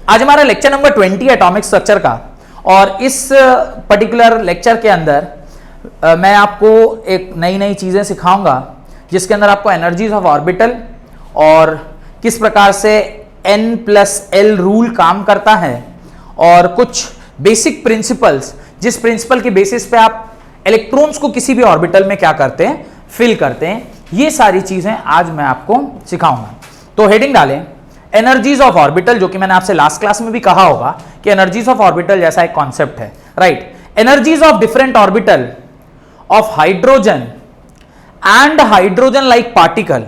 आज हमारा lecture number 20 atomic structure का, और इस पर्टिकुलर लेक्चर के अंदर मैं आपको एक नई चीजें सिखाऊंगा जिसके अंदर आपको एनर्जीज ऑफ ऑर्बिटल और किस प्रकार से N+L रूल काम करता है और कुछ बेसिक प्रिंसिपल्स जिस प्रिंसिपल के बेसिस पे आप इलेक्ट्रॉन्स को किसी भी ऑर्बिटल में क्या करते हैं, फिल करते हैं, ये सारी चीजें आज मैं आपको सिखाऊंगा। तो हेडिंग डालें एनर्जीज ऑफ ऑर्बिटल, जो कि मैंने आपसे लास्ट क्लास में भी कहा होगा कि एनर्जीज ऑफ ऑर्बिटल जैसा एक कॉन्सेप्ट है, right. Energies of different orbital of hydrogen and hydrogen like particle,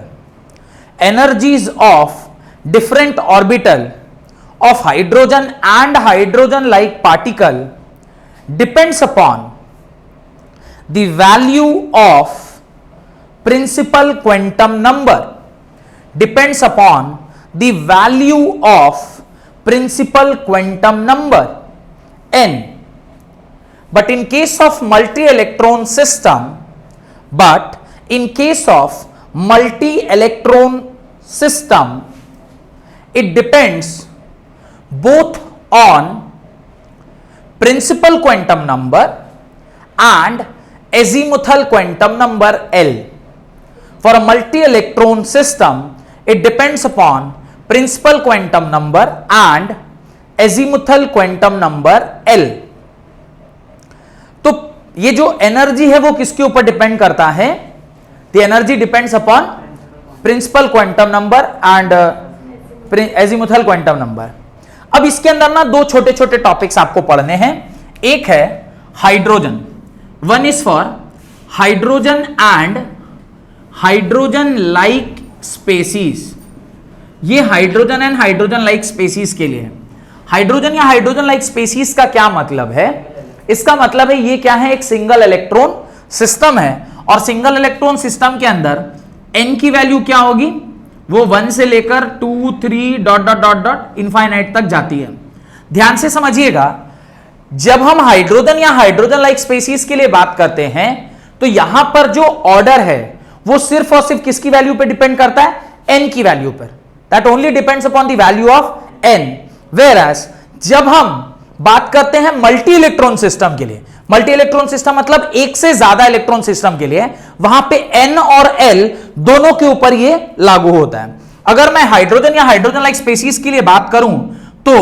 energies of different orbital of hydrogen and hydrogen like particle depends upon the value of principal quantum number, depends upon the value of principal quantum number n. But in case of multi-electron system, it depends both on principal quantum number and azimuthal quantum number L. For a multi-electron system, it depends upon principal quantum number and azimuthal quantum number L. तो ये जो energy है वो किसके ऊपर depend करता है? The energy depends upon principal quantum number and azimuthal quantum number. अब इसके अंदर ना दो छोटे छोटे टॉपिक्स आपको पढ़ने हैं। एक है hydrogen, one is for hydrogen and hydrogen like species. ये hydrogen and hydrogen like species के लिए। हाइड्रोजन या हाइड्रोजन लाइक स्पेसीज का क्या मतलब है? इसका मतलब है ये क्या है, एक सिंगल इलेक्ट्रॉन सिस्टम है, और सिंगल इलेक्ट्रॉन सिस्टम के अंदर n की वैल्यू क्या होगी? वो 1 से लेकर 2, 3 dot dot dot dot infinite तक जाती है। ध्यान से समझिएगा, जब हम हाइड्रोजन या हाइड्रोजन लाइक स्पेसीज के लिए बात करते हैं तो यहां पर जो ऑर्डर है वो सिर्फ और सिर्फ किसकी वैल्यू पे डिपेंड करता है? n की वैल्यू पर। That only depends upon the value of n। Whereas जब हम बात करते हैं मल्टी इलेक्ट्रॉन सिस्टम के लिए, मल्टी इलेक्ट्रॉन सिस्टम मतलब एक से ज्यादा इलेक्ट्रॉन सिस्टम के लिए, वहां पे n और l दोनों के ऊपर ये लागू होता है। अगर मैं हाइड्रोजन या हाइड्रोजन लाइक स्पेसीज के लिए बात करूं तो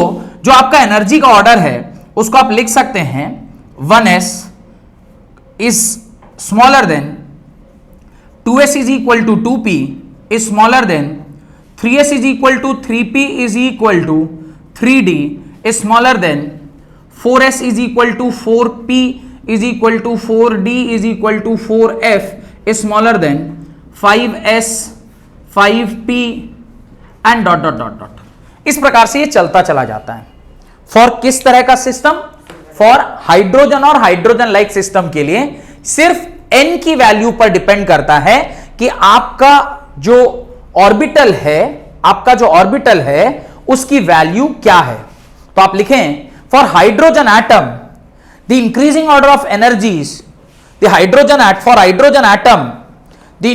जो आपका एनर्जी का ऑर्डर है उसको आप लिख सकते हैं 1s is smaller than 2s is equal to 2p is smaller than 3s is equal to 3p is equal to 3d is smaller than 4s is equal to 4p is equal to 4d is equal to 4f is smaller than 5s 5p and dot dot dot dot। इस प्रकार से ये चलता चला जाता है। For किस तरह का सिस्टम? फॉर हाइड्रोजन और हाइड्रोजन लाइक सिस्टम के लिए सिर्फ n की वैल्यू पर डिपेंड करता है कि आपका जो ऑर्बिटल है, आपका जो ऑर्बिटल है उसकी वैल्यू क्या है। तो आप लिखें for hydrogen atom the increasing order of energies, the hydrogen for hydrogen atom the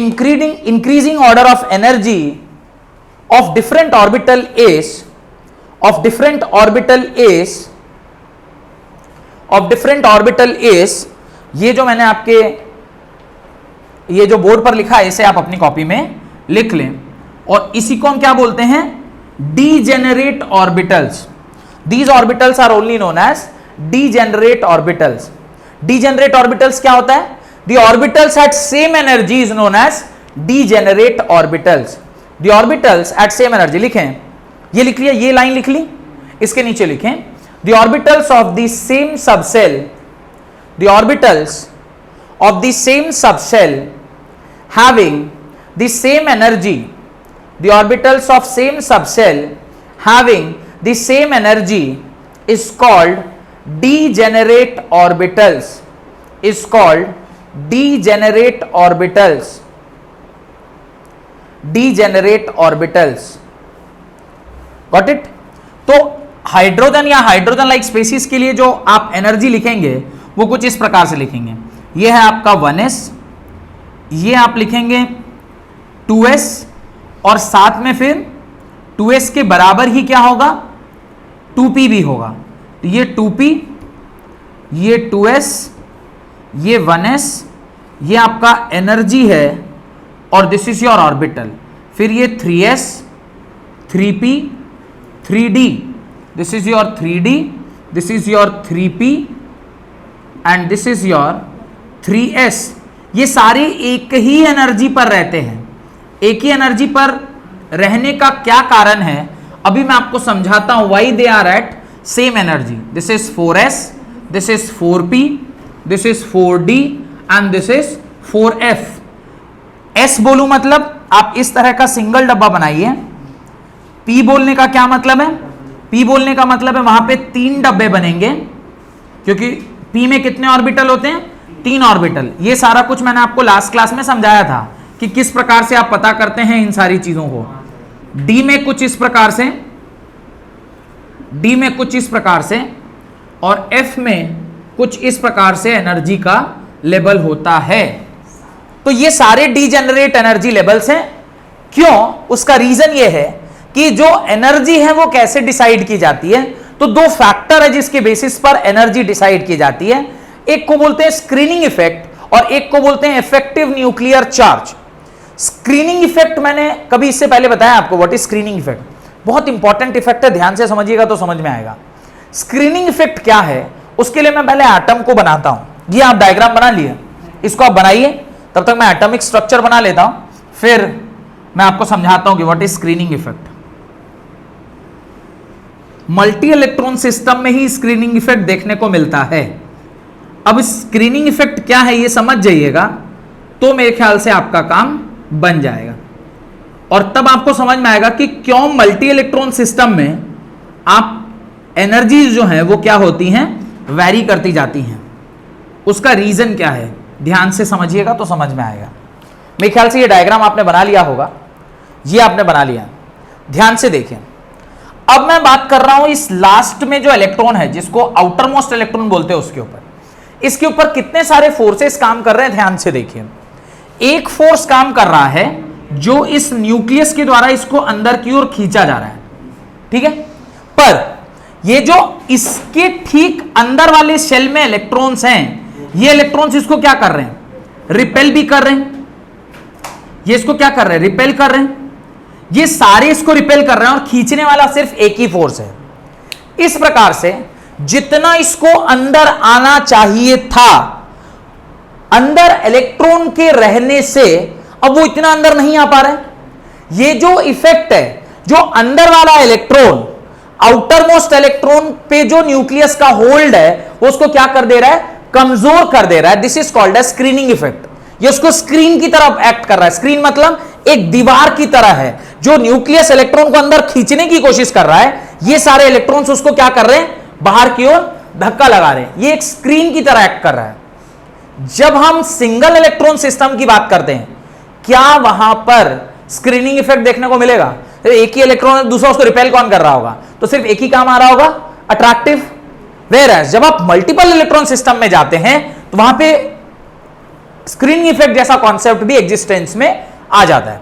increasing order of energy of different orbital is ये जो मैंने आपके ये जो बोर्ड पर लिखा है इसे आप अपनी कॉपी में लिख लें, और इसी को हम क्या बोलते हैं? Degenerate orbitals. These orbitals are only known as degenerate orbitals. Degenerate orbitals क्या होता है? The orbitals at same energy is known as degenerate orbitals. The orbitals at same energy लिखें, ये लिख लिया, ये लाइन लिख ली, इसके नीचे लिखें the orbitals of the same subshell, the orbitals of the same subshell having the same energy, the orbitals of same subshell having the same energy is called degenerate orbitals, is called degenerate orbitals, degenerate orbitals। Got it? तो hydrogen या hydrogen like species के लिए जो आप energy लिखेंगे वो कुछ इस प्रकार से लिखेंगे। ये है आपका 1s, ये आप लिखेंगे 2s, और साथ में फिर 2s के बराबर ही क्या होगा? 2p भी होगा, तो ये 2p, ये 2s, ये 1s, ये आपका एनर्जी है, और दिस इज योर ऑर्बिटल। फिर ये 3s, 3p, 3d, this is your 3d, this is your 3p and this is your 3s। ये सारे एक ही एनर्जी पर रहते हैं। एक ही एनर्जी पर रहने का क्या कारण है अभी मैं आपको समझाता हूं। Why they are at same energy. This is 4s, this is 4p, this is 4d and this is 4f। s बोलूं मतलब आप इस तरह का सिंगल डब्बा बनाइए। p बोलने का क्या मतलब है? p बोलने का मतलब है वहां पे 3 डब्बे बनेंगे, क्योंकि p में कितने ऑर्बिटल होते हैं? 3 ऑर्बिटल। ये सारा कुछ मैंने आपको लास्ट क्लास में समझाया था कि किस प्रकार से आप पता करते हैं इन सारी चीजों को। d में कुछ इस प्रकार से, d में कुछ इस प्रकार से, और f में कुछ इस प्रकार से एनर्जी का लेवल होता है। तो ये सारे डीजेनरेट एनर्जी लेवल्स हैं। क्यों? उसका रीजन ये है कि जो एनर्जी है वो कैसे डिसाइड की जाती है। तो 2 फैक्टर है जिसके बेसिस पर एनर्जी डिसाइड की जाती है। एक को बोलते हैं स्क्रीनिंग इफेक्ट और एक को बोलते हैं effective nuclear charge. Screening effect मैंने कभी इससे पहले बताया आपको। What is screening effect? बहुत इंपॉर्टेंट इफेक्ट है, ध्यान से समझिएगा तो समझ में आएगा। स्क्रीनिंग इफेक्ट क्या है उसके लिए मैं पहले एटम को बनाता हूं। ये आप डायग्राम बना लिए, इसको आप बनाइए, तब तक मैं एटॉमिक स्ट्रक्चर बना लेता हूं, फिर मैं आपको समझाता हूं कि what is screening effect. Multi electron system में ही स्क्रीनिंग इफेक्ट देखने को मिलता है। अब स्क्रीनिंग इफेक्ट क्या है ये समझ जाइएगा तो मेरे ख्याल से आपका काम बन जाएगा, और तब आपको समझ में आएगा कि क्यों मल्टी इलेक्ट्रॉन सिस्टम में आप एनर्जीज जो हैं वो क्या होती हैं, वैरी करती जाती हैं। उसका रीजन क्या है ध्यान से समझिएगा तो समझ में आएगा। मेरे ख्याल से ये डायग्राम आपने बना लिया होगा। ये आपने बना लिया, ध्यान से देखिए। अब मैं बात कर रहा हूं इस लास्ट में जो इलेक्ट्रॉन है जिसको आउटर मोस्ट इलेक्ट्रॉन बोलते हैं, उसके ऊपर, इसके ऊपर कितने सारे फोर्सेस काम कर रहे हैं ध्यान से देखिए। एक फोर्स काम कर रहा है जो इस न्यूक्लियस के द्वारा इसको अंदर की ओर खींचा जा रहा है, ठीक है। पर ये जो इसके ठीक अंदर वाले शेल में इलेक्ट्रॉन्स हैं, ये इलेक्ट्रॉन्स इसको क्या कर रहे हैं, रिपेल भी कर रहे हैं। ये इसको क्या कर रहे हैं, रिपेल कर रहे हैं। ये सारे इसको रिपेल कर रहे हैं और खींचने वाला सिर्फ एक ही फोर्स है। इस प्रकार से जितना इसको अंदर आना चाहिए था, अंदर इलेक्ट्रॉन के रहने से अब वो इतना अंदर नहीं आ पा रहे। ये जो इफेक्ट है, जो अंदर वाला इलेक्ट्रॉन आउटर मोस्ट इलेक्ट्रॉन पे जो न्यूक्लियस का होल्ड है वो उसको क्या कर दे रहा है, कमजोर कर दे रहा है। This is called as screening effect. ये उसको स्क्रीन की तरफ एक्ट कर रहा है। स्क्रीन मतलब एक दीवार की तरह है जो न्यूक्लियस इलेक्ट्रॉन को अंदर खींचने की कोशिश कर रहा है। ये सारे इलेक्ट्रॉन्स उसको क्या कर रहे हैं, बाहर की ओर धक्का लगा रहे हैं। ये एक स्क्रीन की तरह एक्ट कर रहा है। जब हम सिंगल इलेक्ट्रॉन सिस्टम की बात करते हैं, क्या वहां पर स्क्रीनिंग इफेक्ट देखने को मिलेगा? तो एक ही इलेक्ट्रॉन दूसरा उसको रिपेल कौन कर रहा होगा, तो सिर्फ एक ही काम आ रहा होगा, अट्रैक्टिव। वेयरएज जब आप मल्टीपल इलेक्ट्रॉन सिस्टम में जाते हैं तो वहां पे स्क्रीनिंग इफेक्ट जैसा कॉन्सेप्ट भी एग्जिस्टेंस में आ जाता है।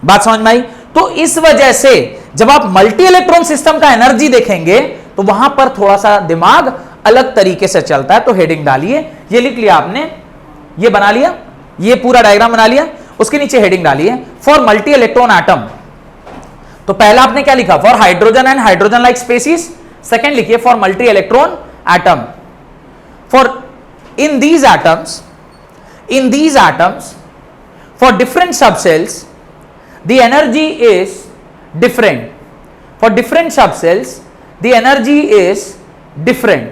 बात समझ में आई? तो इस वजह से जब आप मल्टी इलेक्ट्रॉन सिस्टम का एनर्जी देखेंगे तो वहां पर थोड़ा सा दिमाग अलग तरीके से चलता है। तो हेडिंग डालिए, ये लिख लिया आपने, ये बना लिया, ये पूरा डायग्राम बना लिया, उसके नीचे हेडिंग डालिए फॉर मल्टी इलेक्ट्रॉन एटम। तो पहला आपने क्या लिखा, for hydrogen and hydrogen like species. Second लिखिए for multi electron atom. For in these atoms for different subcells the energy is different. For different subcells the energy is different.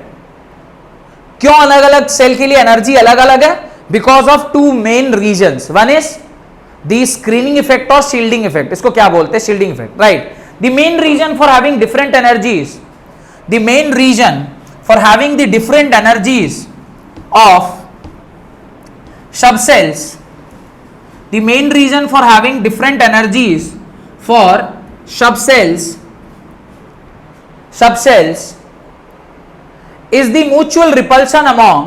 क्यों अलग अलग cell के लिए एनर्जी अलग अलग है? Because of two main reasons. One is the screening effect or shielding effect. इसको क्या बोलते हैं, shielding effect, right? The main reason for having different energies, the main reason for having the different energies of subcells, the main reason for having different energies for subcells is the mutual repulsion among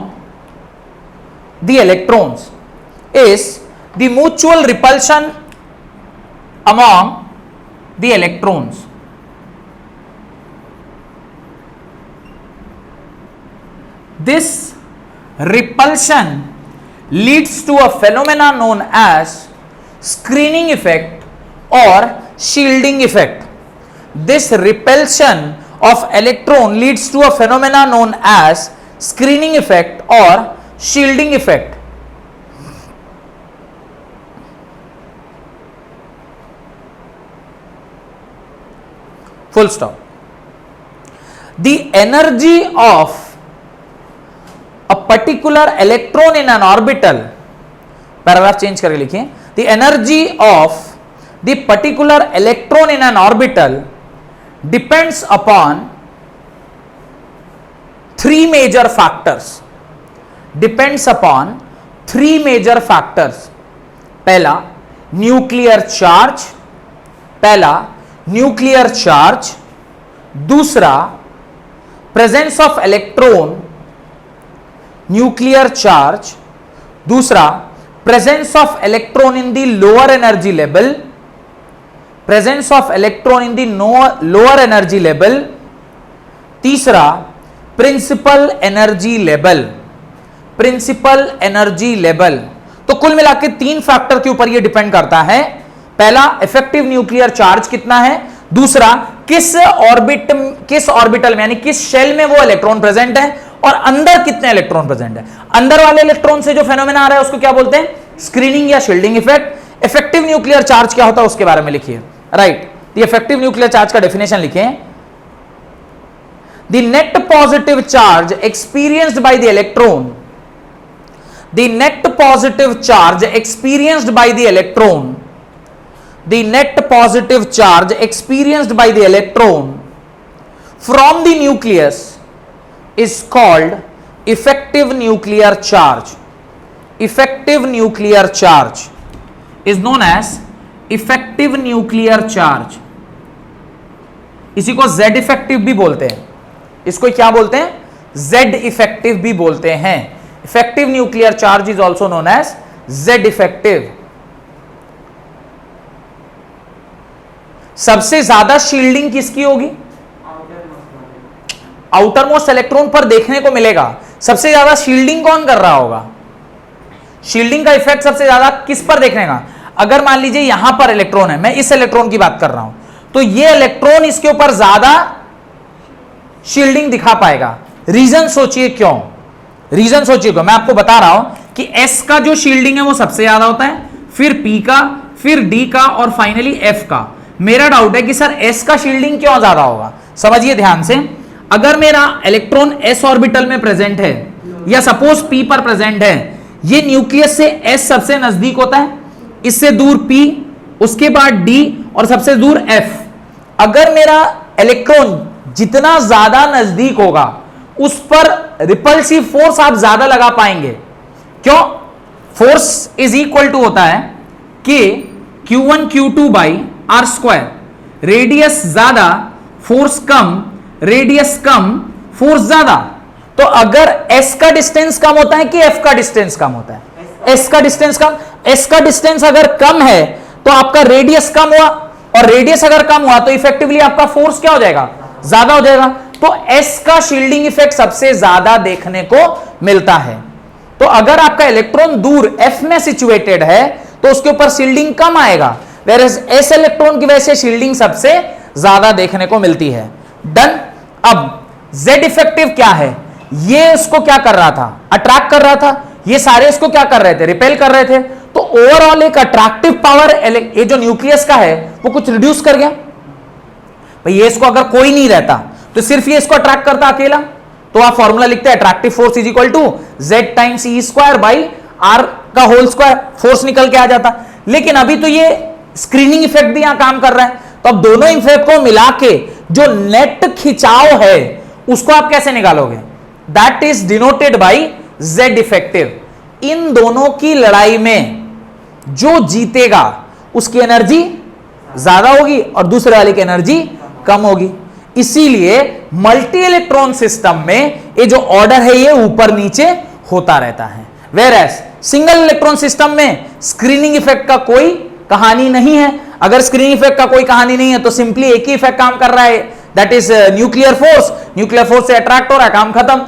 the electrons, is the mutual repulsion among the electrons. This repulsion leads to a phenomena known as screening effect और shielding effect. This repulsion of electron leads to a phenomena known as screening effect or shielding effect. Full stop. The energy of a particular electron in an orbital, paragraph change करके लिखिए, the energy of the particular electron in an orbital depends upon three major factors. Depends upon three major factors. पहला nuclear charge, दूसरा presence of electron, nuclear charge, दूसरा presence of electron in the lower energy level, presence of electron in the lower energy level, तीसरा principal energy level. तो कुल मिला के 3 factor के ऊपर ये डिपेंड करता है. पहला इफेक्टिव न्यूक्लियर चार्ज कितना है, दूसरा किस ऑर्बिटल में यानी किस शेल में वो इलेक्ट्रॉन प्रेजेंट है, और अंदर कितने इलेक्ट्रॉन प्रेजेंट है. अंदर वाले इलेक्ट्रॉन से जो फेनोमेना आ रहा है उसको क्या बोलते हैं, स्क्रीनिंग या shielding effect. Effective nuclear charge क्या होता है उसके बारे में लिखिए. Right, the effective nuclear charge का डेफिनेशन लिखें. The net positive charge experienced by the electron, the net positive charge experienced by the electron, the net positive charge experienced by the electron from the nucleus is called effective nuclear charge. Effective nuclear charge is known as effective nuclear charge. इसी को Z effective भी बोलते हैं. इसको क्या बोलते हैं, Z effective भी बोलते हैं. Effective nuclear charge is also known as Z effective. सबसे ज्यादा शील्डिंग किसकी होगी, आउटर मोस्ट इलेक्ट्रॉन पर देखने को मिलेगा. सबसे ज्यादा शील्डिंग कौन कर रहा होगा, शील्डिंग का इफेक्ट सबसे ज्यादा किस पर देखने का. अगर मान लीजिए यहां पर इलेक्ट्रॉन है, मैं इस इलेक्ट्रॉन की बात कर रहा हूं, तो ये इलेक्ट्रॉन इसके ऊपर ज्यादा शील्डिंग दिखा पाएगा. रीजन सोचिए क्यों, रीजन सोचिए क्यों. मैं आपको बता रहा हूं कि S का जो शील्डिंग है वो सबसे ज्यादा होता है, फिर P का, फिर D का और फाइनली F का. मेरा डाउट है कि सर S का शील्डिंग क्यों ज्यादा होगा. समझिए ध्यान से, अगर मेरा इलेक्ट्रॉन S ऑर्बिटल में प्रेजेंट है या सपोज P पर प्रेजेंट है, ये न्यूक्लियस से S सबसे नजदीक होता है, इससे दूर P, उसके बाद D और सबसे दूर F. अगर मेरा इलेक्ट्रॉन जितना ज्यादा नजदीक होगा उस पर रिपल्सिव फोर्स आप ज्यादा लगा पाएंगे. क्यों, फोर्स इज इक्वल टू होता है K Q1 Q2 by R square. Radius ज्यादा फोर्स कम, रेडियस कम फोर्स ज्यादा. तो अगर S का डिस्टेंस कम होता है कि F का डिस्टेंस कम होता है, S का डिस्टेंस कम. S का डिस्टेंस अगर कम है तो आपका रेडियस कम हुआ, और रेडियस अगर कम हुआ तो इफेक्टिवली आपका फोर्स क्या हो जाएगा, ज्यादा हो जाएगा. तो S का शील्डिंग इफेक्ट सबसे ज्यादा देखने को मिलता है. तो अगर आपका इलेक्ट्रॉन दूर F में सिचुएटेड है तो उसके ऊपर शील्डिंग कम आएगा, वेयरएज S इलेक्ट्रॉन की वजह से शील्डिंग सबसे ज्यादा देखने को मिलती है. डन. अब Z इफेक्टिव क्या है, ये इसको क्या कर रहा था, अट्रैक्ट कर रहा था. ये सारे इसको क्या कर रहे थे, रिपेल कर रहे थे. तो ओवरऑल एक अट्रैक्टिव पावर ये जो न्यूक्लियस का है वो कुछ रिड्यूस कर गया. भाई ये इसको अगर कोई नहीं रहता तो सिर्फ ये इसको अट्रैक्ट करता अकेला, तो आप फॉर्मूला लिखते हैं attractive force is equal to Z times E square by R का होल स्क्वायर. फोर्स निकल के आ जाता. लेकिन अभी तो ये स्क्रीनिंग इफेक्ट भी यहां काम कर रहा है. तो अब दोनों इफेक्ट को मिला के जो नेट खिंचाव है उसको आप कैसे निकालोगे, that is denoted by Z effective. इन दोनों की लड़ाई में जो जीतेगा उसकी एनर्जी ज्यादा होगी और दूसरे वाले की एनर्जी कम होगी. इसीलिए मल्टी इलेक्ट्रॉन सिस्टम में ये जो ऑर्डर है ये ऊपर नीचे होता रहता है. वेयरएज सिंगल इलेक्ट्रॉन सिस्टम में स्क्रीनिंग इफेक्ट का कोई कहानी नहीं है. अगर स्क्रीनिंग इफेक्ट का कोई कहानी नहीं है तो सिंपली एक ही इफेक्ट काम कर रहा है, that is nuclear force. Nuclear force से अट्रैक्ट हो रहा है, काम खत्म.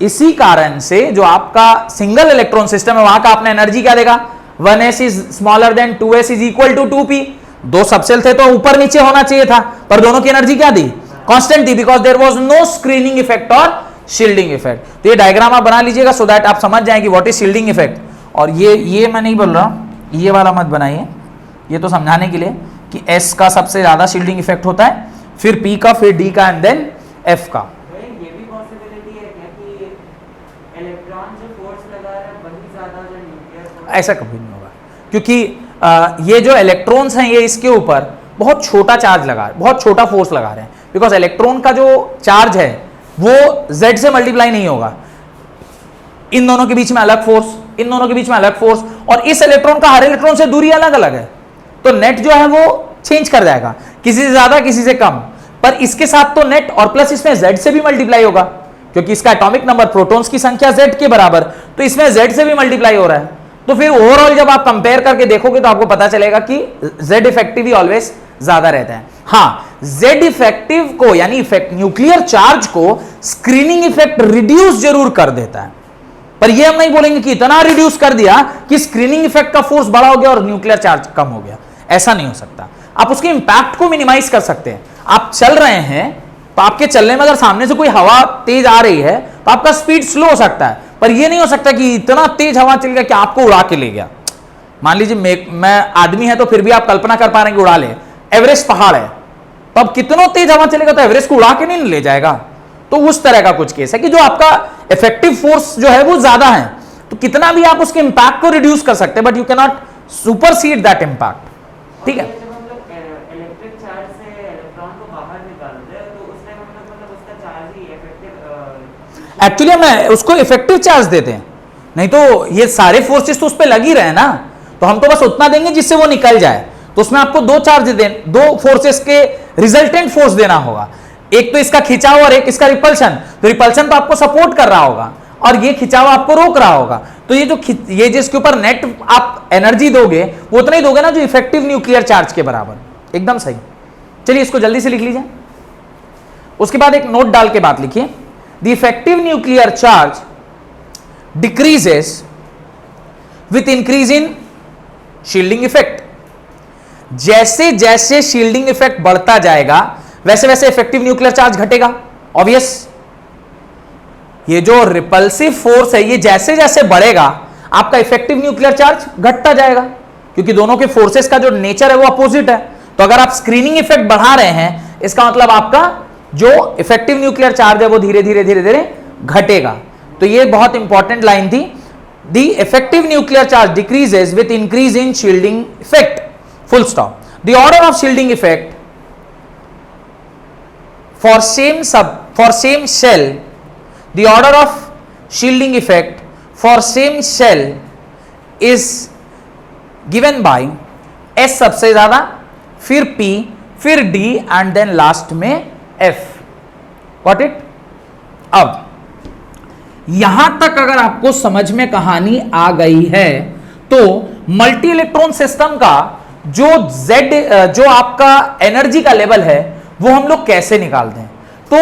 इसी कारण से जो आपका सिंगल इलेक्ट्रॉन सिस्टम है वहां का आपने एनर्जी क्या देगा, 1s is smaller than 2s is equal to 2p। दो सबसेल थे तो ऊपर नीचे होना चाहिए था, पर दोनों की एनर्जी क्या दी, कांस्टेंट थी, because there was no screening effect और शील्डिंग इफेक्ट। तो ये डायग्राम आप बना लीजिएगा सो दैट आप समझ जाएं कि व्हाट इज शील्डिंग इफेक्ट। और ये मैं नहीं बोल रहा हूं, ये वाला मत बनाइए, ये तो समझाने के लिए कि S का सबसे ज्यादा शील्डिंग इफेक्ट होता है, फिर P का, फिर D का एंड देन F का। ये भी पॉसिबिलिटी है क्या कि इलेक्ट्रॉन जो फोर्स लगा रहा है वही ज्यादा जो न्यूक्लियर फोर्स? ऐसा कभी नहीं होगा, क्योंकि ये जो इलेक्ट्रॉन्स हैं ये इसके ऊपर बहुत छोटा चार्ज लगा, बहुत छोटा फोर्स लगा रहे हैं, बिकॉज इलेक्ट्रॉन का जो चार्ज है वो Z से मल्टीप्लाई नहीं होगा। इन दोनों के बीच में अलग फोर्स, इन दोनों के बीच में अलग फोर्स, और इस इलेक्ट्रॉन का हर इलेक्ट्रॉन से दूरी अलग अलग है, तो नेट जो है वो चेंज कर जाएगा, किसी से ज्यादा किसी से कम। पर इसके साथ तो नेट और प्लस इसमें Z से भी मल्टीप्लाई होगा, क्योंकि इसका एटॉमिक नंबर प्रोटॉन्स की संख्या Z के बराबर, तो इसमें Z से भी मल्टीप्लाई हो रहा है। तो फिर ओवरऑल जब आप कंपेयर करके देखोगे तो आपको पता चलेगा कि Z इफेक्टिव ही ऑलवेज ज्यादा रहता है। हाँ, Z इफेक्टिव को यानी न्यूक्लियर चार्ज को स्क्रीनिंग इफेक्ट रिड्यूस जरूर कर देता है, पर यह हम नहीं बोलेंगे कि इतना रिड्यूस कर दिया कि स्क्रीनिंग इफेक्ट का फोर्स बड़ा हो गया और न्यूक्लियर चार्ज कम हो गया, ऐसा नहीं हो सकता। आप उसके इंपैक्ट को मिनिमाइज कर सकते हैं। आप चल रहे हैं तो आपके चलने में अगर सामने से कोई हवा तेज आ रही है तो आपका स्पीड स्लो हो सकता है, पर यह नहीं हो सकता कि इतना तेज हवा चल गया कि आपको उड़ा के ले गया। मान लीजिए मैं आदमी है तो फिर भी आप कल्पना कर पा रहे हैं कि उड़ा ले, एवरेस्ट पहाड़ है तो अब कितना तेज हवा चलेगा तो एवरेस्ट को उड़ा के नहीं ले जाएगा। तो उस तरह का कुछ केस है कि जो आपका इफेक्टिव फोर्स जो है वो ज्यादा है, तो कितना भी आप उसके इंपैक्ट को रिड्यूस कर सकते हैं, but you can not supersede that impact. ठीक है, जब हम लोग इलेक्ट्रिक चार्ज से इलेक्ट्रॉन को बाहर निकालते हैं तो उसमें हम लोग मतलब उसका चार्ज ही इफेक्टिव एक्चुअली हम उसको इफेक्टिव चार्ज देते हैं, नहीं तो ये सारे फोर्सेस तो उस पर लग ही रहे हैं ना, तो हम तो बस उतना देंगे जिससे वो निकल जाए। तो उसमें आपको दो चार्ज दो फोर्सेस के रिजल्टेंट फोर्स देना होगा, एक तो इसका खिंचाव और एक इसका रिपल्शन। तो रिपल्शन तो आपको सपोर्ट कर रहा होगा और ये खिंचाव आपको रोक रहा होगा। तो ये जिसके ऊपर नेट आप एनर्जी दोगे वो उतना ही दोगे ना जो इफेक्टिव न्यूक्लियर चार्ज के बराबर। एकदम सही। चलिए इसको जल्दी से लिख लीजिए, उसके बाद एक नोट डाल के बात लिखिए। The effective nuclear charge decreases with increase in shielding effect. जैसे जैसे शील्डिंग इफेक्ट बढ़ता जाएगा वैसे वैसे इफेक्टिव न्यूक्लियर चार्ज घटेगा। ऑब्वियस, ये जो रिपल्सिव फोर्स है ये जैसे जैसे बढ़ेगा आपका इफेक्टिव न्यूक्लियर चार्ज घटता जाएगा, क्योंकि दोनों के फोर्सेस का जो नेचर है वो अपोजिट है। तो अगर आप स्क्रीनिंग इफेक्ट बढ़ा रहे हैं इसका मतलब आपका जो इफेक्टिव न्यूक्लियर चार्ज है वो धीरे धीरे धीरे धीरे घटेगा। तो ये बहुत इंपॉर्टेंट लाइन थी। The effective nuclear charge decreases with increase in shielding effect, full stop. The order of shielding effect for same shell, the order of shielding effect for same shell is given by S सबसे ज्यादा, फिर P, फिर D and then last में F. Got it? अब यहां तक अगर आपको समझ में कहानी आ गई है तो मल्टी इलेक्ट्रॉन सिस्टम का जो आपका एनर्जी का लेवल है वो हम लोग कैसे निकालते हैं। तो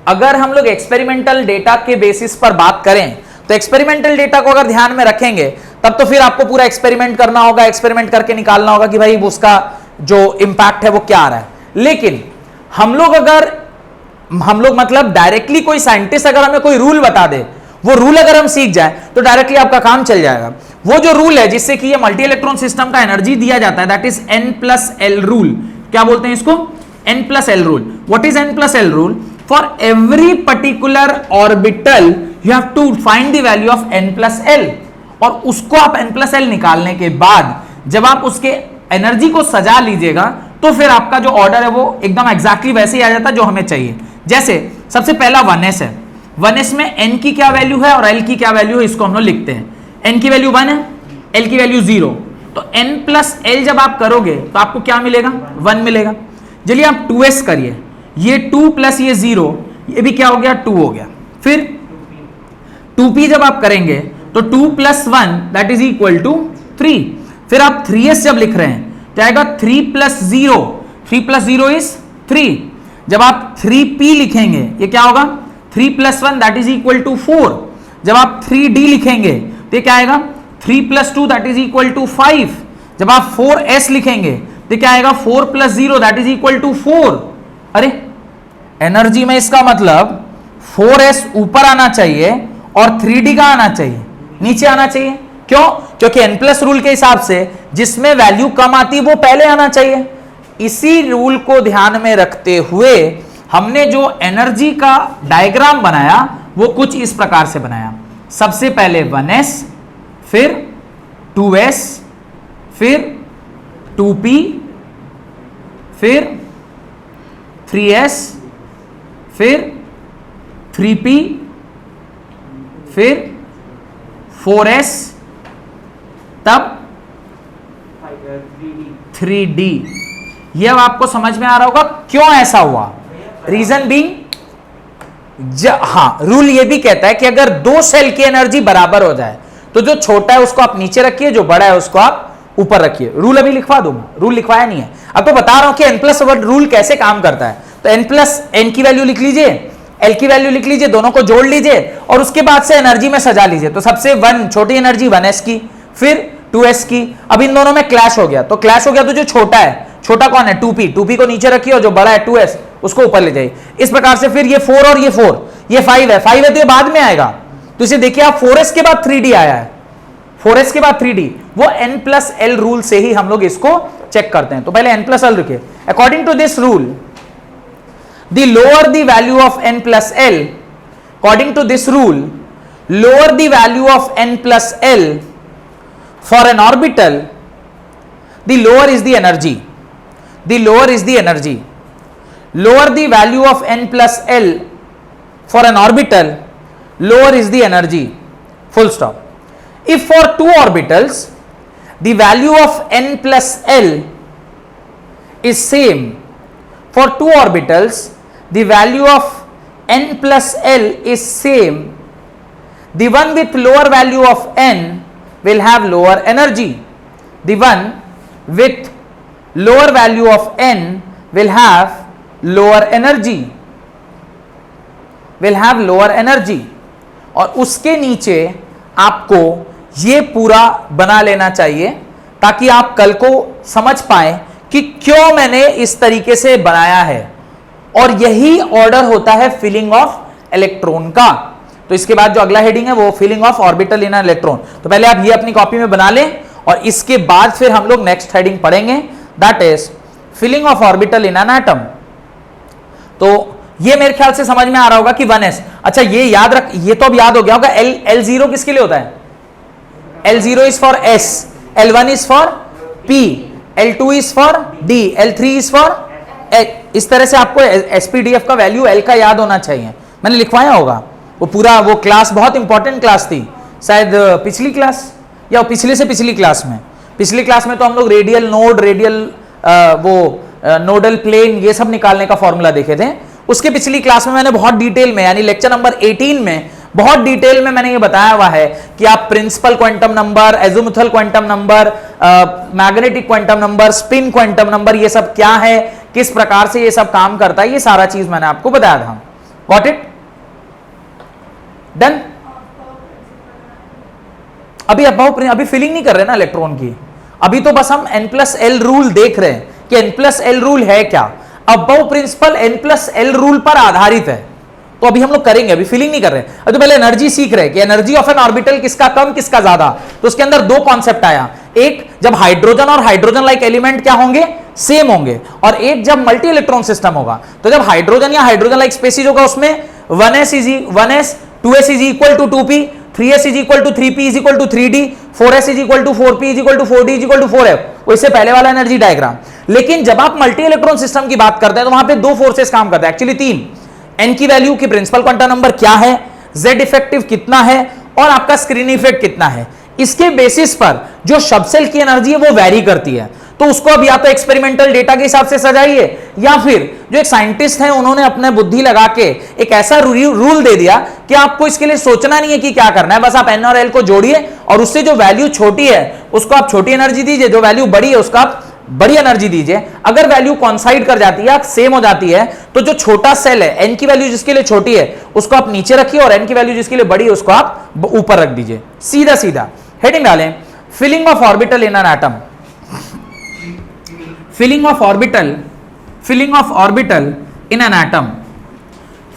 अगर हम लोग एक्सपेरिमेंटल डेटा के बेसिस पर बात करें तो एक्सपेरिमेंटल डेटा को अगर ध्यान में रखेंगे तब तो फिर आपको पूरा एक्सपेरिमेंट करना होगा, एक्सपेरिमेंट करके निकालना होगा कि भाई उसका जो इंपैक्ट है वो क्या आ रहा है। लेकिन हम लोग मतलब डायरेक्टली कोई साइंटिस्ट अगर हमें कोई रूल बता दे, वो रूल अगर हम सीख जाए तो डायरेक्टली आपका काम चल जाएगा। वो जो रूल है जिससे कि ये मल्टी इलेक्ट्रॉन सिस्टम का एनर्जी दिया जाता है, दैट इज N+L रूल। क्या बोलते हैं इसको? N+L rule. What is N+L rule? For every particular orbital you have to find the value of N+L, और उसको आप N+L निकालने के बाद जब आप उसके एनर्जी को सजा लीजिएगा तो फिर आपका जो ऑर्डर है वो एकदम एग्जैक्टली वैसे ही आ जाता है जो हमें चाहिए। जैसे सबसे पहला 1s है, 1s में n की क्या वैल्यू है और l की क्या वैल्यू है इसको हम लोग लिखते हैं। n की वैल्यू 1 है, l की वैल्यू 0, तो N+L जब आप करोगे तो आपको क्या मिलेगा? 1 मिलेगा। चलिए आप 2s करिए, ये 2 प्लस ये 0, ये भी क्या हो गया? 2 हो गया। फिर 2p जब आप करेंगे तो 2 + 1 दैट इज इक्वल टू 3। फिर आप 3s जब लिख रहे हैं तो आएगा 3 + 0, 3 + 0 इज 3। जब आप 3p लिखेंगे ये क्या होगा? 3 + 1 दैट इज इक्वल टू 4। जब आप 3d लिखेंगे तो क्या आएगा 3 + 2 दैट इज इक्वल टू 5। जब आप 4s लिखेंगे तो क्या आएगा 4 + 0 दैट इज इक्वल टू 4। अरे एनर्जी में इसका मतलब 4s ऊपर आना चाहिए और 3d का आना चाहिए नीचे आना चाहिए। क्यों? क्योंकि n+ रूल के हिसाब से जिसमें वैल्यू कम आती है वो पहले आना चाहिए। इसी रूल को ध्यान में रखते हुए हमने जो एनर्जी का डायग्राम बनाया वो कुछ इस प्रकार से बनाया। सबसे पहले 1s, फिर 2s, फिर 2p, फिर 3s, फिर 3p, फिर 4s, तब 3d। यह अब आपको समझ में आ रहा होगा क्यों ऐसा हुआ। रीजन बीइंग, हाँ, रूल ये भी कहता है कि अगर दो सेल की एनर्जी बराबर हो जाए तो जो छोटा है उसको आप नीचे रखिए, जो बड़ा है उसको आप ऊपर रखिए। रूल अभी लिखवा दूंगा, रूल लिखवाया नहीं है, अब तो बता रहा हूं कि n+ रूल कैसे काम करता है। तो n+ की वैल्यू लिख लीजिए, l की वैल्यू लिख लीजिए, दोनों को जोड़ लीजिए और उसके बाद से एनर्जी में सजा लीजिए। तो सबसे 1 छोटी एनर्जी 1s की, फिर 2s की। अब इन दोनों में क्लैश हो गया, तो क्लैश हो गया तो जो छोटा है, छोटा कौन है 2p को नीचे रखिए और जो बड़ा है 2s उसको ऊपर ले जाइए। इस प्रकार से फिर ये 4 और ये 4, ये 5 है, 5 है तो ये बाद में आएगा। तो इसे देखिए आप 4s के बाद 3d आया है, 4s के बाद 3d, वो n+l रूल से ही हम लोग इसको चेक करते हैं। तो पहले n+l लिखिए। According to this rule the lower the value of n+l, according to this rule lower the value of n+l for an orbital, the lower is the energy, the lower is the energy. Lower the value of n+l for an orbital, lower is the energy, full stop. If for two orbitals the value of n+l is same, for two orbitals the value of n+l is same, the one with lower value of n will have lower energy, the one with lower value of n will have lower energy, will have lower energy। और उसके नीचे आपको ये पूरा बना लेना चाहिए ताकि आप कल को समझ पाए कि क्यों मैंने इस तरीके से बनाया है। और यही ऑर्डर होता है फिलिंग ऑफ इलेक्ट्रॉन का। तो इसके बाद जो अगला हेडिंग है वो filling of orbital in an electron. तो पहले आप ये अपनी कॉपी में बना लें और इसके बाद फिर हम लोग नेक्स्ट हेडिंग पढ़ेंगे, that is filling of orbital in an atom. तो ये मेरे ख्याल से समझ में आ रहा होगा कि 1s। अच्छा ये याद रख, ये तो अब याद हो गया होगा, L0 किसके लिए होता है? L0 is for S, L1 is for P, L2 is for D, L3 is for H। इस तरह से आपको SPDF का वैल्यू L का याद होना चाहिए, मैंने लिखवाया होगा। वो पूरा वो क्लास बहुत इंपॉर्टेंट क्लास थी, शायद पिछली क्लास या पिछले से पिछली क्लास में। पिछली क्लास में तो हम लोग radial node, radial nodal plane, ये सब निकालने का फॉर्मूला देखे थे। उसके पिछली क्लास में मैंने बहुत डिटेल में, यानी लेक्चर नंबर 18 में बहुत डिटेल में मैंने ये बताया हुआ है कि आप principal quantum number, azimuthal quantum number, magnetic quantum number, spin quantum number, ये सब क्या है, किस प्रकार से ये सब काम करता है, ये सारा चीज मैंने आपको बताया था। Got it? डन? अभी फिलिंग नहीं कर रहे ना इलेक्ट्रॉन की, अभी तो बस हम n+l रूल देख रहे हैं कि n+l रूल है क्या। अबव प्रिंसिपल n+l रूल पर आधारित है, तो अभी हम लोग करेंगे, अभी फिलिंग नहीं कर रहे। अभी तो पहले एनर्जी सीख रहे हैं कि एनर्जी ऑफ एन ऑर्बिटल किसका कम किसका ज्यादा। तो उसके अंदर दो कॉन्सेप्ट आया, एक जब हाइड्रोजन और हाइड्रोजन लाइक एलिमेंट क्या होंगे, सेम होंगे, और एक जब मल्टी इलेक्ट्रॉन सिस्टम होगा। तो जब हाइड्रोजन या हाइड्रोजन लाइक स्पेसीज होगा उसमें 1s 2s is equal to 2p, 3s is equal to 3p is equal to 3d, 4s is equal to 4p is equal to 4d is equal to 4f। इससे पहले वाला energy diagram. लेकिन जब आप multi electron system की बात करते हैं तो वहां पे दो फोर्सेस काम करते हैं, एक्चुअली तीन। n की वैल्यू की प्रिंसिपल क्वांटम नंबर क्या है, z इफेक्टिव कितना है, और आपका स्क्रीन इफेक्ट कितना है। इसके बेसिस पर जो सबसेल की एनर्जी है वो वैरी करती है। तो उसको अब या तो एक्सपेरिमेंटल डेटा के हिसाब से सजाइए, या फिर जो एक साइंटिस्ट हैं उन्होंने अपने बुद्धि लगा के एक ऐसा रूल दे दिया कि आपको इसके लिए सोचना नहीं है कि क्या करना है, बस आप n और l को जोड़िए और उससे जो वैल्यू छोटी है उसको आप छोटी एनर्जी दीजिए, जो वैल्यू बड़ी है उसका आप बड़ी एनर्जी दीजिए, अगर वैल्यू कॉन्साइड कर जाती है, सेम हो जाती है, तो जो छोटा सेल है, एन की वैल्यू जिसके लिए छोटी है उसको आप नीचे रखिए और एन की वैल्यू जिसके लिए बड़ी है उसको आप ऊपर रख दीजिए, सीधा सीधा। हेडिंग डालें, filling of orbital in an atom, filling of orbital, filling of orbital in an atom,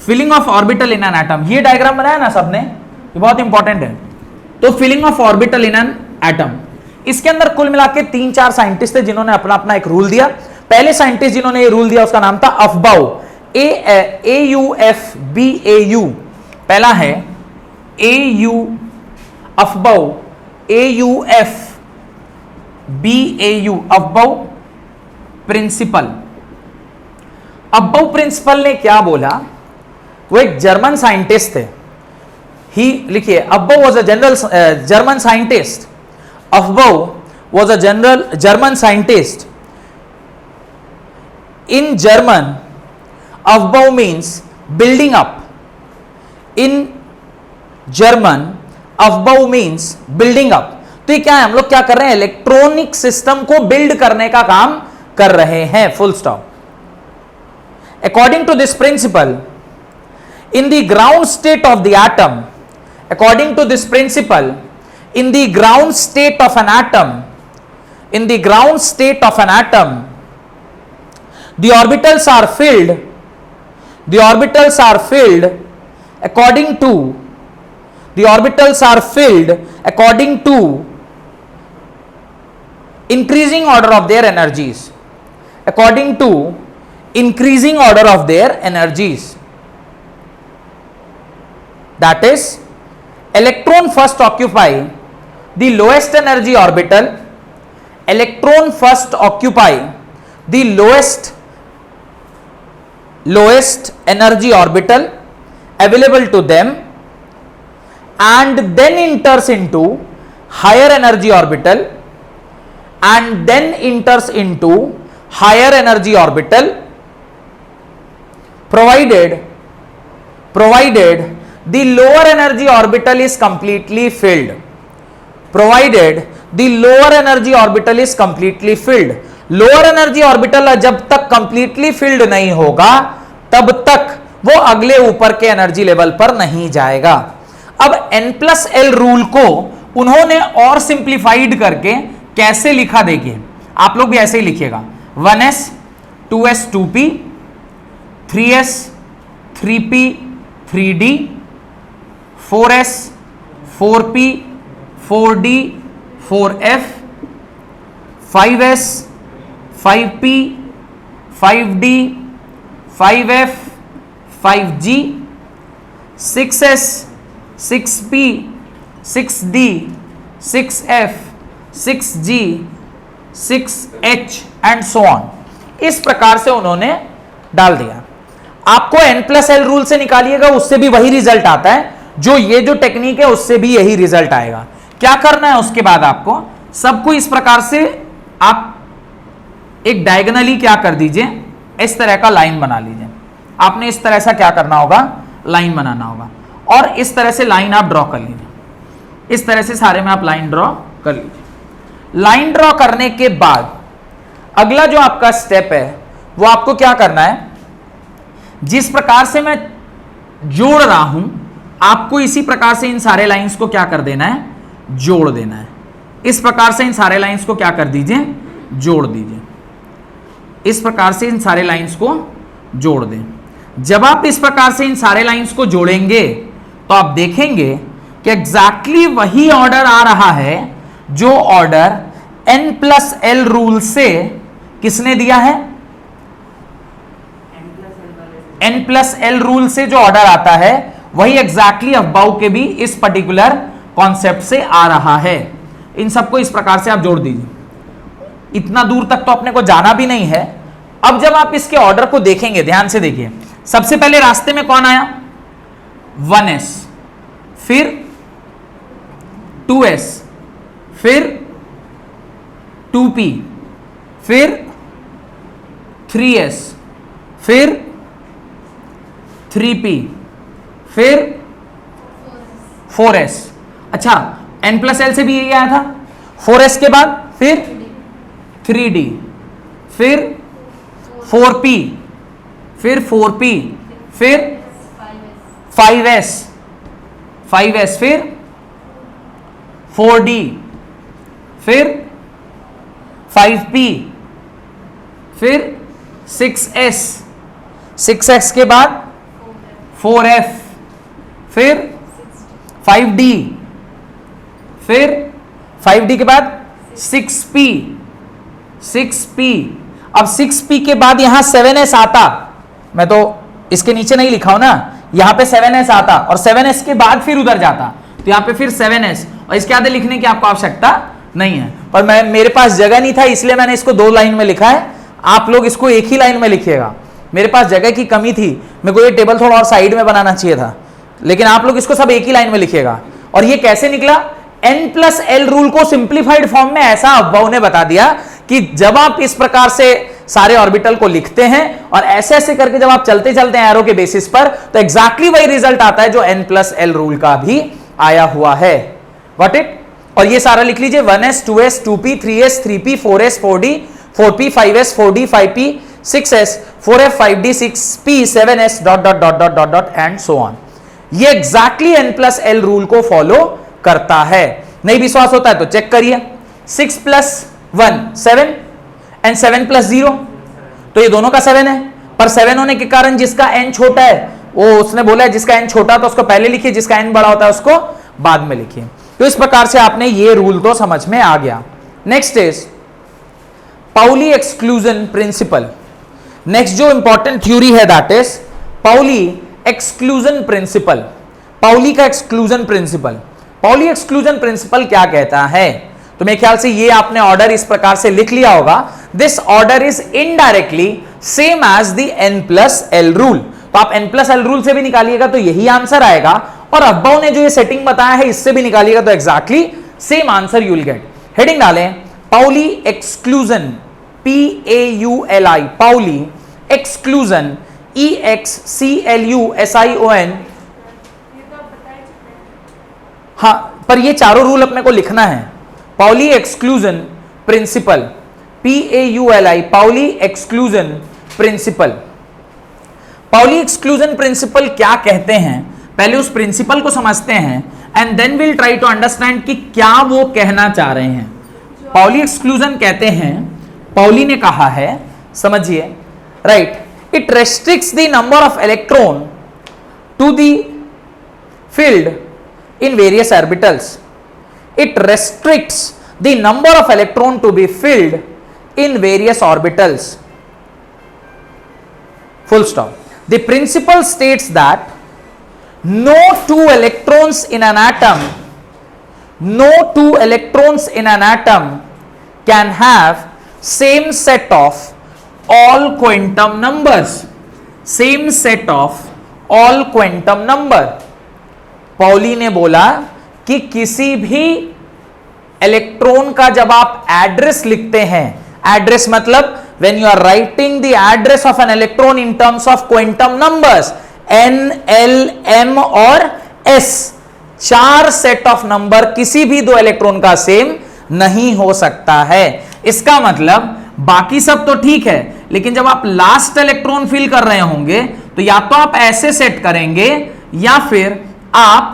filling of orbital in an atom. ये डायग्राम बनाया ना सबने, ये बहुत इंपॉर्टेंट है। तो filling of orbital in an atom, इसके अंदर कुल मिला के 3-4 साइंटिस्ट थे जिन्होंने अपना अपना एक रूल दिया। पहले साइंटिस्ट जिन्होंने ये रूल दिया उसका नाम था अफबाउ, AUFBAU, पहला है Aufbau, AUFBAU, Aufbau principal. Aufbau principal ने क्या बोला, वो एक जर्मन साइंटिस्ट थे। ही लिखिए, Aufbau was a general German scientist, Aufbau was a German scientist. In German, Aufbau means building up. In German, Aufbau means building up. तो ये क्या है, हम लोग क्या कर रहे हैं, इलेक्ट्रॉनिक सिस्टम को बिल्ड करने का काम कर रहे हैं, full stop. According to this principle, in the ground state of the atom, according to this principle, in the ground state of an atom, in the ground state of an atom, the orbitals are filled, the orbitals are filled according to, the orbitals are filled according to increasing order of their energies, according to increasing order of their energies. That is, electron first occupy the lowest energy orbital, electron first occupy the lowest energy orbital available to them, and then enters into higher energy orbital, and then enters into higher energy orbital, provided the lower energy orbital is completely filled, provided the lower energy orbital is completely filled. Lower energy orbital जब तक completely filled नहीं होगा तब तक वो अगले ऊपर के एनर्जी लेवल पर नहीं जाएगा। अब N+L रूल को उन्होंने और सिंप्लीफाइड करके कैसे लिखा, देखिए आप लोग भी ऐसे ही लिखिएगा, 1s 2s 2p 3s 3p 3d 4s 4p 4d 4f 5s 5p 5d 5f 5g 6s 6p 6d 6f 6g 6h and so on. इस प्रकार से उन्होंने डाल दिया। आपको N+L रूल से निकालिएगा, उससे भी वही रिजल्ट आता है, जो ये जो टेक्निक है उससे भी यही रिजल्ट आएगा। क्या करना है उसके बाद, आपको सबको इस प्रकार से आप एक डायगोनली क्या कर दीजिए, इस तरह का लाइन बना लीजिए। आपने इस तरह से क्या करना होगा, लाइन बनाना होगा, और इस तरह से लाइन आप ड्रॉ कर लीजिए। इस तरह से सारे में आप लाइन ड्रॉ कर लीजिए। लाइन ड्रॉ करने के बाद अगला जो आपका स्टेप है वो आपको क्या करना है, जिस प्रकार से मैं जोड़ रहा हूं आपको इसी प्रकार से इन सारे लाइंस को क्या कर देना है, जोड़ देना है। इस प्रकार से इन सारे लाइंस को क्या कर दीजिए, जोड़ दीजिए। इस प्रकार से इन सारे लाइंस को जोड़ दें। जब आप इस प्रकार से इन सारे लाइंस को जोड़ेंगे तो आप देखेंगे कि एग्जैक्टली वही ऑर्डर आ रहा है जो ऑर्डर N+L रूल से किसने दिया है, N+L रूल से जो ऑर्डर आता है वही एग्जैक्टली अफबाउ के भी इस पर्टिकुलर कॉन्सेप्ट से आ रहा है। इन सबको इस प्रकार से आप जोड़ दीजिए। इतना दूर तक तो अपने को जाना भी नहीं है। अब जब आप इसके ऑर्डर को देखेंगे, ध्यान से देखिए, सबसे पहले रास्ते में कौन आया, 1s, फिर 2s, फिर 2p, फिर 3s, फिर 3p, फिर 4s। अच्छा, N+L से भी यही आया था। 4s के बाद फिर 3d, फिर 4p, फिर 4p, फिर 5s, 5s, फिर 4d, फिर 5p, फिर 6s, 6s के बाद 4f, फिर 5d, फिर 5d के बाद 6p, 6p। अब 6p के बाद यहां 7s आता, मैं तो इसके नीचे नहीं लिखा हूं ना, यहां पे 7s आता और 7s के बाद फिर उधर जाता, तो यहां पे फिर 7s, और इसके आगे लिखने की आपको आवश्यकता नहीं है, पर मेरे पास जगह नहीं था इसलिए मैंने इसको 2 लाइन में लिखा है। आप लोग इसको एक ही लाइन में लिखिएगा, मेरे पास जगह की कमी थी, मेरे को ये टेबल थोड़ा और साइड में बनाना चाहिए था, लेकिन आप लोग इसको सब एक ही लाइन में लिखिएगा। और ये कैसे निकला? n+l रूल को सिंप्लीफाइड फॉर्म में ऐसा अब्बाऊ ने बता दिया कि जब आप इस प्रकार से सारे ऑर्बिटल को लिखते हैं और ऐसे ऐसे करके जब आप चलते चलते हैं एरो के बेसिस पर, तो एग्जैक्टली वही रिजल्ट आता है जो n+l रूल का भी आया हुआ है। What it? और ये सारा लिख लीजिए, 1s, 2s, 2p, 3s, 3p, 4s, 4d, 4p, 5s, 4d, 5p, 6s, 4f, 5d, 6p, 7s, dot dot dot dot dot dot and so on. ये एग्जैक्टली n+l रूल को फॉलो करता है। नहीं विश्वास होता है तो चेक करिए, 6 + 1 7 एंड 7 + 0, तो ये दोनों का 7 है, पर 7 होने के कारण जिसका n छोटा है वो उसने बोला है जिसका n छोटा तो उसको पहले लिखिए, जिसका n बड़ा होता है उसको बाद में लिखिए। तो इस प्रकार से आपने ये रूल तो समझ में आ गया। Next is Pauli exclusion principle. Next जो इंपॉर्टेंट थ्योरी है that is Pauli exclusion principle. Pauli का exclusion principle, Pauli exclusion principle क्या कहता है? तो मेरे ख्याल से ये आपने ऑर्डर इस प्रकार से लिख लिया होगा, this order is indirectly same as the n+l rule. तो आप n+l रूल से भी निकालिएगा तो यही आंसर आएगा, और अब्बाऊ ने जो ये सेटिंग बताया है इससे भी निकालिएगा तो exactly same answer you will get. Heading डालें, Pauli exclusion, PAULI, Pauli exclusion, EXCLUSION। हाँ, पर ये चारों रूल अपने को लिखना है। Pauli exclusion principle, PAULI, Pauli exclusion principle. Pauli exclusion principle क्या कहते हैं, पहले उस प्रिंसिपल को समझते हैं and then will try to understand कि क्या वो कहना चाह रहे हैं। पाउली एक्सक्लूजन कहते हैं, पाउली ने कहा है, समझिए, right, it restricts the number of electron to the filled in various orbitals. It restricts the number of electron to be filled in various orbitals. Full stop. The principle states that no two electrons in an atom, no two electrons in an atom can have same set of all quantum numbers. Same set of all quantum number. Pauli ने बोला कि किसी भी electron का जब आप address लिखते हैं, एड्रेस मतलब when you are writing the address of an electron in terms of quantum numbers n, l, m और s, 4 सेट ऑफ नंबर किसी भी 2 इलेक्ट्रॉन का सेम नहीं हो सकता है। इसका मतलब बाकी सब तो ठीक है, लेकिन जब आप लास्ट इलेक्ट्रॉन फिल कर रहे होंगे तो या तो आप ऐसे सेट करेंगे या फिर आप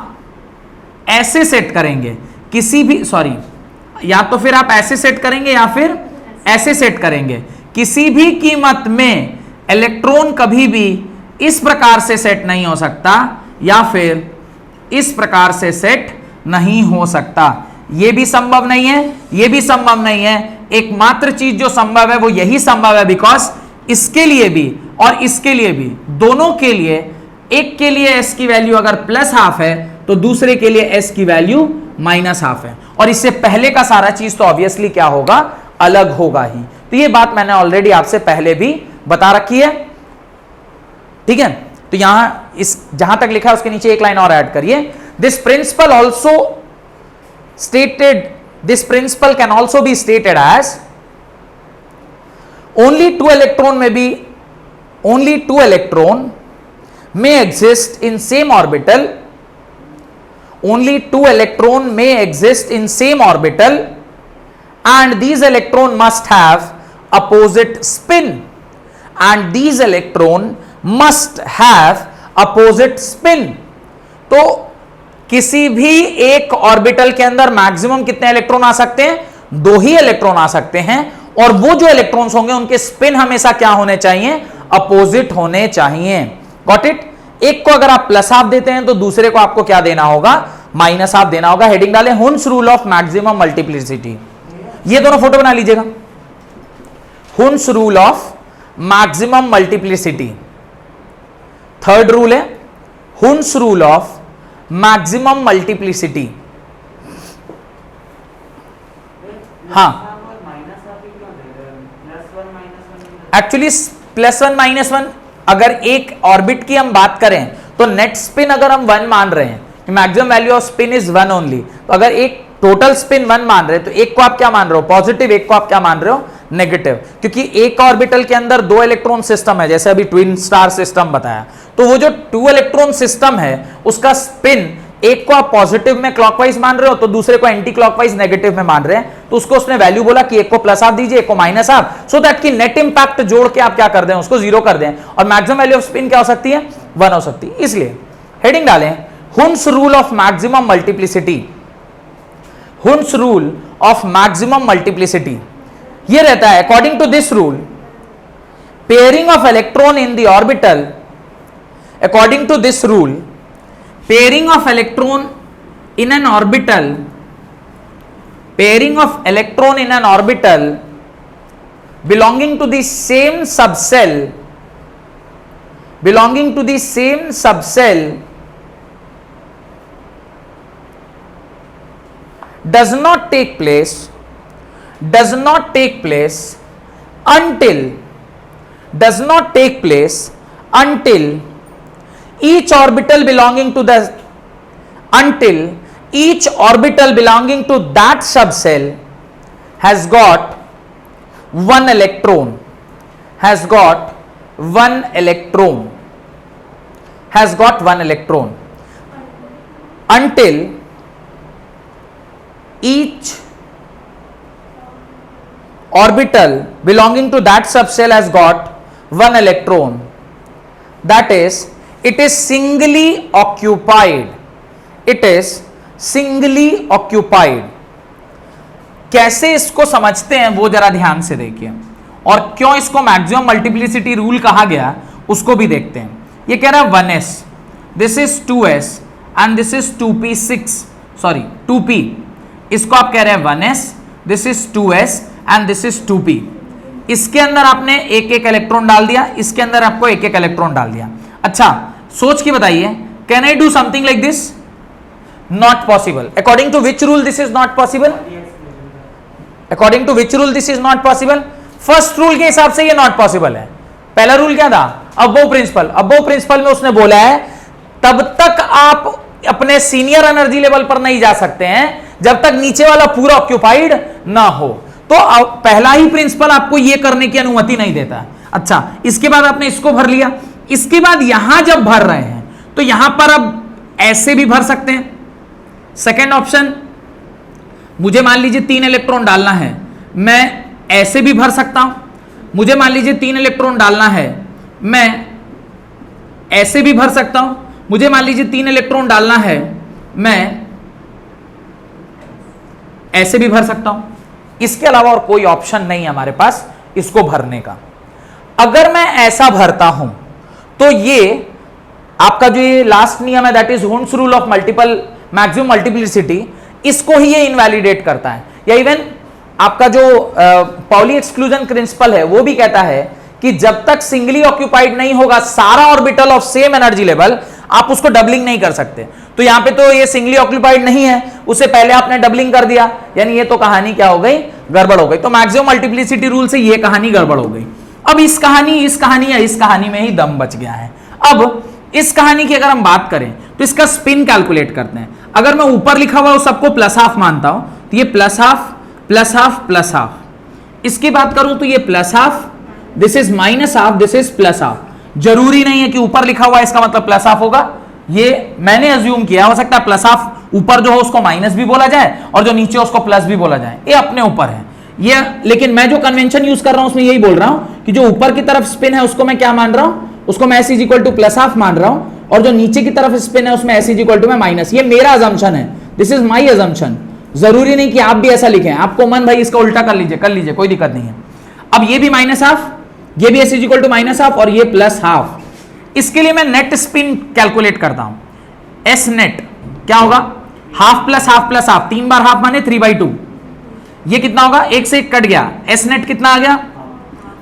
ऐसे सेट करेंगे, किसी भी या तो फिर आप ऐसे सेट करेंगे या फिर ऐसे सेट करेंगे। किसी भी कीमत में इलेक्ट्रॉन कभी भी इस प्रकार से सेट नहीं हो सकता या फिर इस प्रकार से सेट नहीं हो सकता। यह भी संभव नहीं है, यह भी संभव नहीं है। एकमात्र चीज जो संभव है वो यही संभव है, बिकॉज इसके लिए भी और इसके लिए भी, दोनों के लिए, एक के लिए s की वैल्यू अगर +½ है तो दूसरे के लिए s की वैल्यू -½ है, और इससे पहले का सारा चीज तो ऑब्वियसली क्या होगा, अलग होगा ही। तो ये बात मैंने ऑलरेडी आपसे पहले भी बता रखी है, ठीक है। तो यहां इस जहां तक लिखा है उसके नीचे एक लाइन और ऐड करिए, this principle also stated, this principle can also be stated as only two electron may exist in same orbital, only 2 electron may exist in same orbital and these electron must have opposite spin and these electron must have opposite spin. तो किसी भी एक orbital के अंदर maximum कितने electron आ सकते हैं? 2 ही electron आ सकते हैं, और वो जो इलेक्ट्रॉन्स होंगे उनके स्पिन हमेशा क्या होने चाहिए? अपोजिट होने चाहिए। Got it? एक को अगर आप प्लस हाफ देते हैं तो दूसरे को आपको क्या देना होगा? माइनस हाफ देना होगा। हेडिंग डालें Hund's rule of maximum multiplicity. ये दोनों फोटो बना लीजिएगा। Hund's rule of maximum multiplicity, third rule है Hund's rule of maximum multiplicity. हाँ, एक्चुअली +1 -1, अगर एक ऑर्बिट की हम बात करें तो नेट स्पिन अगर हम 1 मान रहे हैं, maximum value off spin is 1 only, तो अगर एक टोटल स्पिन 1 मान रहे हैं तो एक को आप क्या मान रहे हो? पॉजिटिव, एक को आप क्या मान रहे हो? नेगेटिव। क्योंकि एक ऑर्बिटल के अंदर 2 इलेक्ट्रॉन सिस्टम है, जैसे अभी ट्विन स्टार सिस्टम बताया, तो वो जो 2 इलेक्ट्रॉन सिस्टम है उसका स्पिन, एक को आप पॉजिटिव में क्लॉकवाइज मान रहे हो तो दूसरे को एंटी क्लॉकवाइज नेगेटिव में मान रहे हैं, तो उसको उसने वैल्यू बोला कि एक को प्लस हाफ दीजिए, एक को माइनस हाफ, सो दैट कि नेट इंपैक्ट जोड़ के आप क्या कर दें? उसको 0 कर दें, और मैक्सिमम वैल्यू ऑफ स्पिन क्या हो सकती है? 1 हो सकती है। इसलिए हेडिंग डालें Hund's rule of maximum multiplicity. Hund's rule of maximum multiplicity ये रहता है, according to this rule pairing of electron in the orbital, according to this rule pairing of electron in an orbital, pairing of electron in an orbital belonging to the same subcell, belonging to the same subcell does not take place until each orbital belonging to that subcell has got one electron, until each orbital belonging to that subcell has got one electron, that is it is singly occupied. कैसे इसको समझते हैं वो जरा ध्यान से देखिए, और क्यों इसको मैक्सिमम मल्टीप्लिसिटी रूल कहा गया उसको भी देखते हैं। ये कह रहा है 1s, this is 2s and this is 2p, इसको आप कह रहे हैं 1s, this is 2s and this is 2p। इसके अंदर आपने एक एक इलेक्ट्रॉन डाल दिया, इसके अंदर आपको एक एक इलेक्ट्रॉन डाल दिया। अच्छा, सोच के बताइए, can I do something like this? Not possible. According to which rule this is not possible? According to which rule this is not possible? First rule के हिसाब से ये नॉट पॉसिबल है। पहला रूल क्या था? अबोव प्रिंसिपल में उसने बोला है तब तक आप अपने सीनियर एनर्जी लेवल पर नहीं जा सकते हैं जब तक नीचे वाला पूरा ऑक्यूपाइड ना हो। तो पहला ही प्रिंसिपल आपको ये करने की अनुमति नहीं देता। अच्छा, इसके बाद आपने इसको भर लिया, इसके बाद यहां जब भर रहे हैं तो यहां पर अब ऐसे भी भर सकते हैं। सेकेंड ऑप्शन, मुझे मान लीजिए 3 इलेक्ट्रॉन डालना है, मैं ऐसे भी भर सकता हूं। मुझे मान लीजिए 3 इलेक्ट्रॉन डालना है, मैं ऐसे भी भर सकता हूं। मुझे मान लीजिए 3 इलेक्ट्रॉन डालना है, मैं ऐसे भी भर सकता हूं। इसके अलावा और कोई ऑप्शन नहीं है हमारे पास इसको भरने का। अगर मैं ऐसा भरता हूं तो ये आपका जो ये लास्ट नियम है, that is Hund's rule of maximum multiplicity, इसको ही ये इनवैलिडेट करता है। या इवन आपका जो पाउली एक्सक्लूजन प्रिंसिपल है वो भी कहता है कि जब तक सिंगली ऑक्यूपाइड नहीं होगा सारा orbital of same energy level, आप उसको डबलिंग नहीं कर सकते। तो यहां पे तो ये सिंगली ऑक्यूपाइड नहीं है, उससे पहले आपने डबलिंग कर दिया, यानी ये तो कहानी क्या हो गई? गड़बड़ हो गई। तो मैक्सिमम मल्टीप्लिसिटी रूल से ये कहानी गड़बड़ हो गई। अब इस कहानी में ही दम बच गया है। अब इस कहानी की अगर हम बात करें तो इसका स्पिन कैलकुलेट करते हैं। अगर मैं ऊपर लिखा हुआ सबको प्लस हाफ मानता हूं तो ये plus half plus half plus half. इसकी बात करूं तो ये plus half, this is minus half, this is plus half. जरूरी नहीं है कि ऊपर लिखा हुआ इसका मतलब प्लस हाफ होगा, ये मैंने अज्यूम किया। हो सकता है प्लस हाफ ऊपर जो हो उसको माइनस भी बोला जाए और जो नीचे उसको प्लस भी बोला जाए, ये अपने ऊपर है। ये, लेकिन मैं जो कन्वेंशन यूज कर रहा हूं उसमें यही बोल रहा हूं कि जो ऊपर की तरफ स्पिन है उसको मैं क्या मान रहा हूं, उसको मैं s is equal two plus half मान रहा हूं, और जो नीचे की तरफ स्पिन है उसमें s इज इक्वल टू मैं माइनस। ये मेरा अजम्पशन है, दिस इज माई अजम्पशन। जरूरी नहीं कि आप भी ऐसा लिखें, आपको मन भाई इसका उल्टा कर लीजिए, कोई दिक्कत नहीं है। अब ये भी माइनस हाफ, ये भी s is equal to minus half, और ये प्लस हाफ। इसके लिए मैं नेट स्पिन कैलकुलेट करता हूं, s नेट क्या होगा, half plus half plus half, 3 बार हाफ माने 3/2, ये कितना होगा, 1 से 1 कट गया, s नेट कितना आ गया,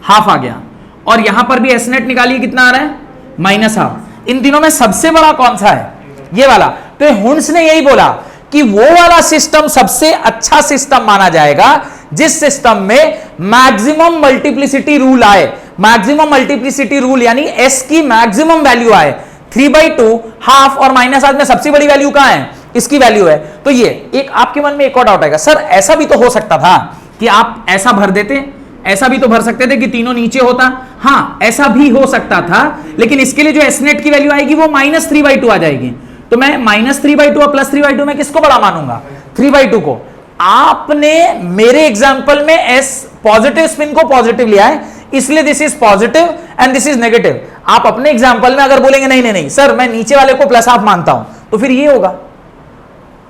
हाफ आ गया, और यहां पर भी s नेट निकालिए कितना आ रहा है, माइनस हाफ। इन तीनों में सबसे बड़ा कौन सा है, ये वाला। तो हुन्स ने यही बोला कि वो वाला सिस्टम सबसे अच्छा सिस्टम माना जाएगा जिस सिस्टम में मैक्सिमम मल्टीप्लिसिटी रूल आए। मैक्सिमम मल्टीप्लिसिटी रूल यानी s की मैक्सिमम वैल्यू आए। 3/2, हाफ और माइनस हाफ में सबसे बड़ी वैल्यू कहां है, इसकी वैल्यू है। तो ये एक आपके मन में एक और डाउट आएगा, सर ऐसा भी तो हो सकता था कि आप ऐसा भर देते, ऐसा भी तो भर सकते थे कि तीनों नीचे होता। हाँ ऐसा भी हो सकता था, लेकिन इसके लिए जो एस नेट की वैल्यू आएगी वो -3/2 आ जाएगी। तो मैं -3/2 और +3/2 में किसको बड़ा मानूंगा, 3/2 को। आपने मेरे एग्जाम्पल में एस पॉजिटिव स्पिन को पॉजिटिव लिया है, इसलिए this is positive and this is negative. आप अपने एग्जाम्पल में अगर बोलेंगे नहीं नहीं नहीं सर मैं नीचे वाले को प्लस हाफ मानता हूं, तो फिर ये होगा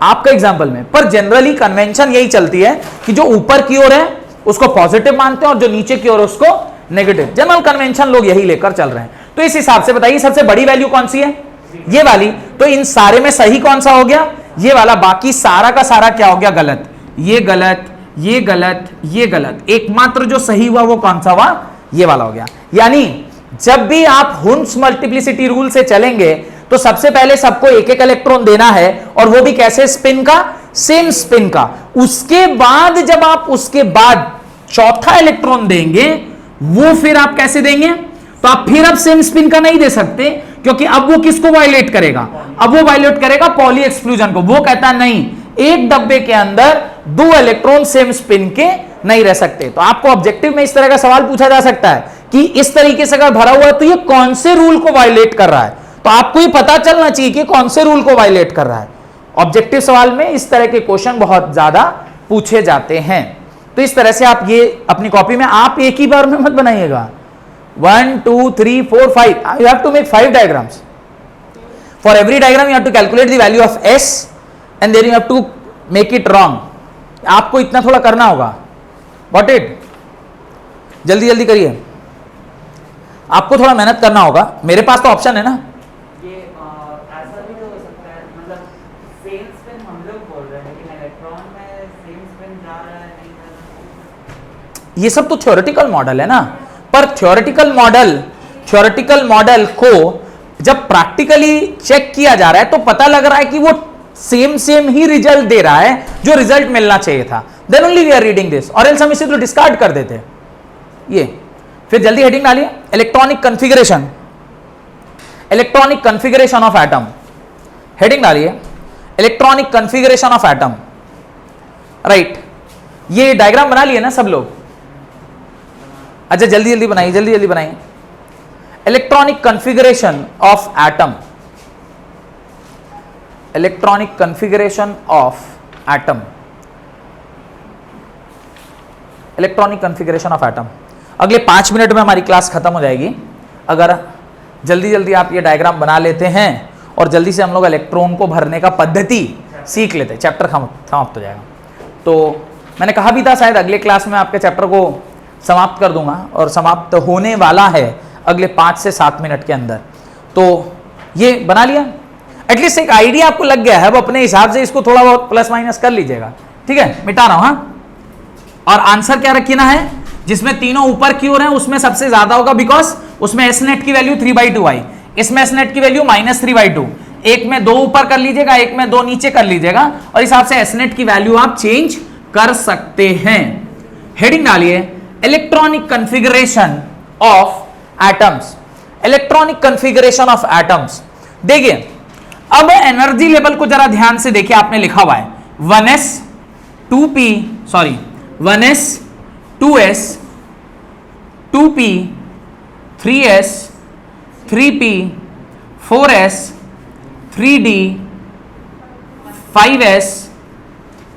आपका एग्जाम्पल में। पर जनरली कन्वेंशन यही चलती है कि जो ऊपर की ओर है उसको पॉजिटिव मानते हैं और जो नीचे की ओर है उसको नेगेटिव। जनरल कन्वेंशन लोग यही लेकर चल रहे हैं। तो इस हिसाब से बताइए सबसे बड़ी वैल्यू कौन सी है, ये वाली। तो इन सारे में सही कौन सा हो गया, ये वाला। बाकी सारा का सारा क्या हो गया, गलत। ये गलत, ये गलत, ये गलत। एकमात्र जो सही हुआ वो कौन सा हुआ, ये वाला हो गया। यानी जब भी आप हुन्स मल्टीप्लिसिटी रूल से चलेंगे तो सबसे पहले सबको एक एक इलेक्ट्रॉन देना है, और वो भी कैसे, स्पिन का, सेम स्पिन का। उसके बाद जब आप उसके बाद चौथा इलेक्ट्रॉन देंगे वो फिर आप कैसे देंगे, तो आप फिर अब सेम स्पिन का नहीं दे सकते, क्योंकि अब वो किसको वायलेट करेगा, अब वो वायलेट करेगा पॉली एक्सक्लूजन को। वो कहता नहीं एक डब्बे के अंदर 2 इलेक्ट्रॉन सेम स्पिन के नहीं रह सकते। तो आपको ऑब्जेक्टिव में इस तरह का सवाल पूछा जा सकता है कि इस तरीके से अगर भरा हुआ है तो ये कौन से रूल को वायलेट कर रहा है। तो आपको ये पता चलना चाहिए कि कौन से रूल को वायलेट कर रहा है। ऑब्जेक्टिव सवाल में इस तरह के क्वेश्चन बहुत ज्यादा पूछे जाते हैं। तो इस तरह से आप ये अपनी कॉपी में आप एक ही बार में मत बनाइएगा, 1 2 3 4 5, you have to make 5 diagrams. For every diagram you have to calculate the value of s and then you have to make it wrong. आपको इतना थोड़ा करना होगा, गॉट इट। जल्दी जल्दी करिए, आपको थोड़ा मेहनत करना होगा। मेरे पास तो ऑप्शन है ना, ये ऐसा भी तो हो सकता है, मतलब सेम स्पिन हम लोग बोल रहे हैं लेकिन इलेक्ट्रॉन में सेम स्पिन जा रहा है नहीं जा रहा। ये सब तो थ्योरेटिकल मॉडल है ना। पर थ्योरेटिकल मॉडल को जब प्रैक्टिकली चेक किया जा रहा है तो पता लग रहा है कि वो सेम ही रिजल्ट दे रहा है जो रिजल्ट मिलना चाहिए था। Then only we are reading this, और एल्स हम इसे तो डिस्कार्ड कर देते। ये फिर जल्दी हेडिंग डालिए, electronic configuration, electronic configuration of atom. Heading डालिए, electronic configuration of atom. Right, ये डायग्राम बना लिए ना सब लोग? अच्छा जल्दी जल्दी बनाइए, जल्दी जल्दी बनाइए। Electronic configuration of atom, electronic configuration of atom, electronic configuration of atom. अगले 5 मिनट में हमारी क्लास खत्म हो जाएगी अगर जल्दी जल्दी आप ये डायग्राम बना लेते हैं और जल्दी से हम लोग इलेक्ट्रॉन को भरने का पद्धति सीख लेते हैं। चैप्टर समाप्त हो जाएगा। तो मैंने कहा भी था शायद अगले क्लास में आपके चैप्टर को समाप्त कर दूंगा, और समाप्त होने वाला है अगले 5 से 7 मिनट के अंदर। तो ये बना लिया, एटलीस्ट एक आइडिया आपको लग गया है। अब अपने हिसाब से इसको थोड़ा बहुत प्लस माइनस कर लीजिएगा, ठीक है। मिटा रहा हूं, हाँ। और आंसर क्या रखना है, जिसमें तीनों ऊपर की ओर है उसमें सबसे ज्यादा होगा, बिकॉज उसमें एस नेट की वैल्यू 3/2 आई, इसमें एस नेट की वैल्यू -3/2। एक में 2 ऊपर कर लीजिएगा, एक में 2 नीचे कर लीजिएगा, और इस हिसाब से एस नेट की वैल्यू आप चेंज कर सकते हैं। हेडिंग डालिए, electronic configuration of atoms, electronic configuration of atoms. देखिए अब एनर्जी लेवल को जरा ध्यान से देखिए, आपने लिखा हुआ है 1s 2p, sorry 1s 2s 2p 3s 3p 4s 3d 5s,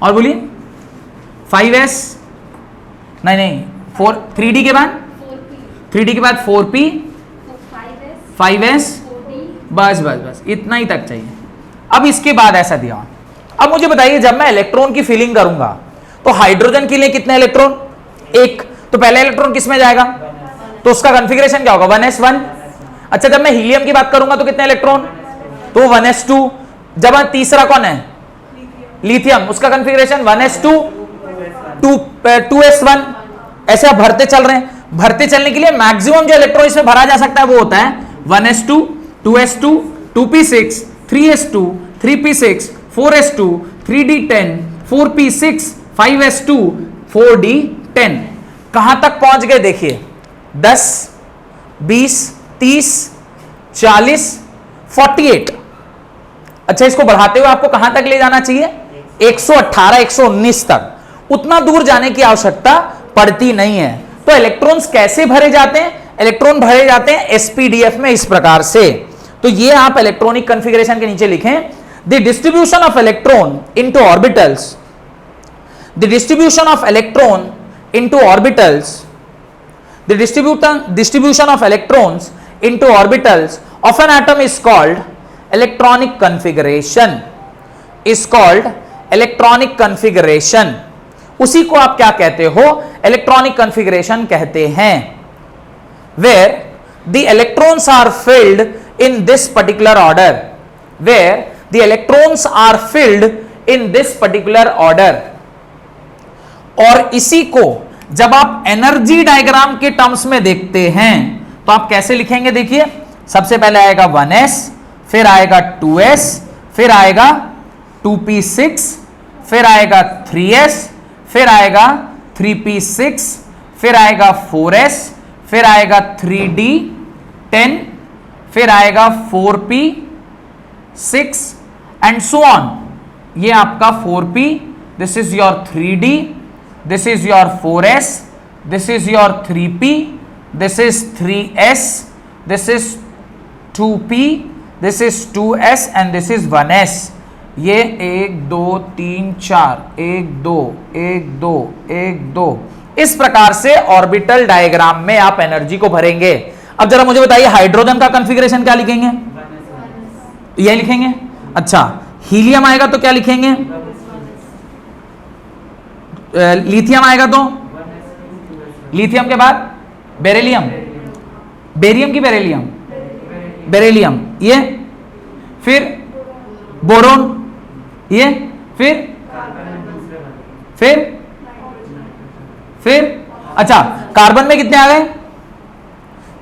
और बोलिए 5s नहीं नहीं 3D के बाद 3D के बाद 4p 5s बस बस बस इतना ही तक चाहिए। अब इसके बाद ऐसा दिया। अब मुझे बताइए जब मैं इलेक्ट्रॉन की फिलिंग करूंगा तो हाइड्रोजन के लिए कितने इलेक्ट्रॉन? एक। तो पहला इलेक्ट्रॉन किस में जाएगा? तो उसका कॉन्फ़िगरेशन क्या होगा? 1s1। अच्छा जब मैं हीलियम की बात करूंगा तो कितने इलेक्ट्रॉन? तो 1s2। जब तीसरा कौन है? लिथियम, उसका कॉन्फ़िगरेशन 1s2 2s1। ऐसे आप भरते चल रहे हैं। भरते चलने के लिए मैक्सिमम जो इलेक्ट्रॉन इसमें भरा जा सकता है वो होता है 1s2 2s2 2p6 3s2 3p6 4s2 3d10 4p6 5s2 4d10। कहां तक पहुंच गए देखिए? 10 20 30 40 48। अच्छा इसको बढ़ाते हुए आपको कहां तक ले जाना चाहिए? 118 119 तक। उतना दूर जाने की आवश्यकता पड़ती नहीं है। तो इलेक्ट्रॉन्स कैसे भरे जाते हैं? इलेक्ट्रॉन भरे जाते हैं एसपीडीएफ में इस प्रकार से। तो ये आप इलेक्ट्रॉनिक कॉन्फ़िगरेशन के नीचे लिखें, the distribution of electron into orbitals, the distribution of electron into orbitals, the distribution of electrons into orbitals of an atom is called electronic configuration, is called electronic configuration। उसी को आप क्या कहते हो? Electronic configuration कहते हैं। where the electrons are filled in this particular order, where the electrons are filled in this particular order। और इसी को जब आप एनर्जी डायग्राम के टर्म्स में देखते हैं तो आप कैसे लिखेंगे? देखिए सबसे पहले आएगा 1s, फिर आएगा 2s, फिर आएगा 2p6, फिर आएगा 3s, फिर आएगा 3p6, फिर आएगा 4s, फिर आएगा 3d10, फिर आएगा 4p6 एंड सो ऑन। ये आपका 4p, this is your 3d, this is your 4s, this is your 3p, this is 3s, this is 2p, this is 2s and this is 1s। ये 1 2 3 4 1 2 1 2 1 2 इस प्रकार से orbital diagram में आप energy को भरेंगे। अब जरा मुझे बताइए हाइड्रोजन का कॉन्फ़िगरेशन क्या लिखेंगे? ये लिखेंगे। अच्छा हीलियम आएगा तो क्या लिखेंगे? लिथियम आएगा तो लिथियम के बाद बेरिलियम, बेरियम की बेरिलियम, बेरिलियम, ये फिर बोरोन, ये फिर अच्छा कार्बन में कितने आ गए?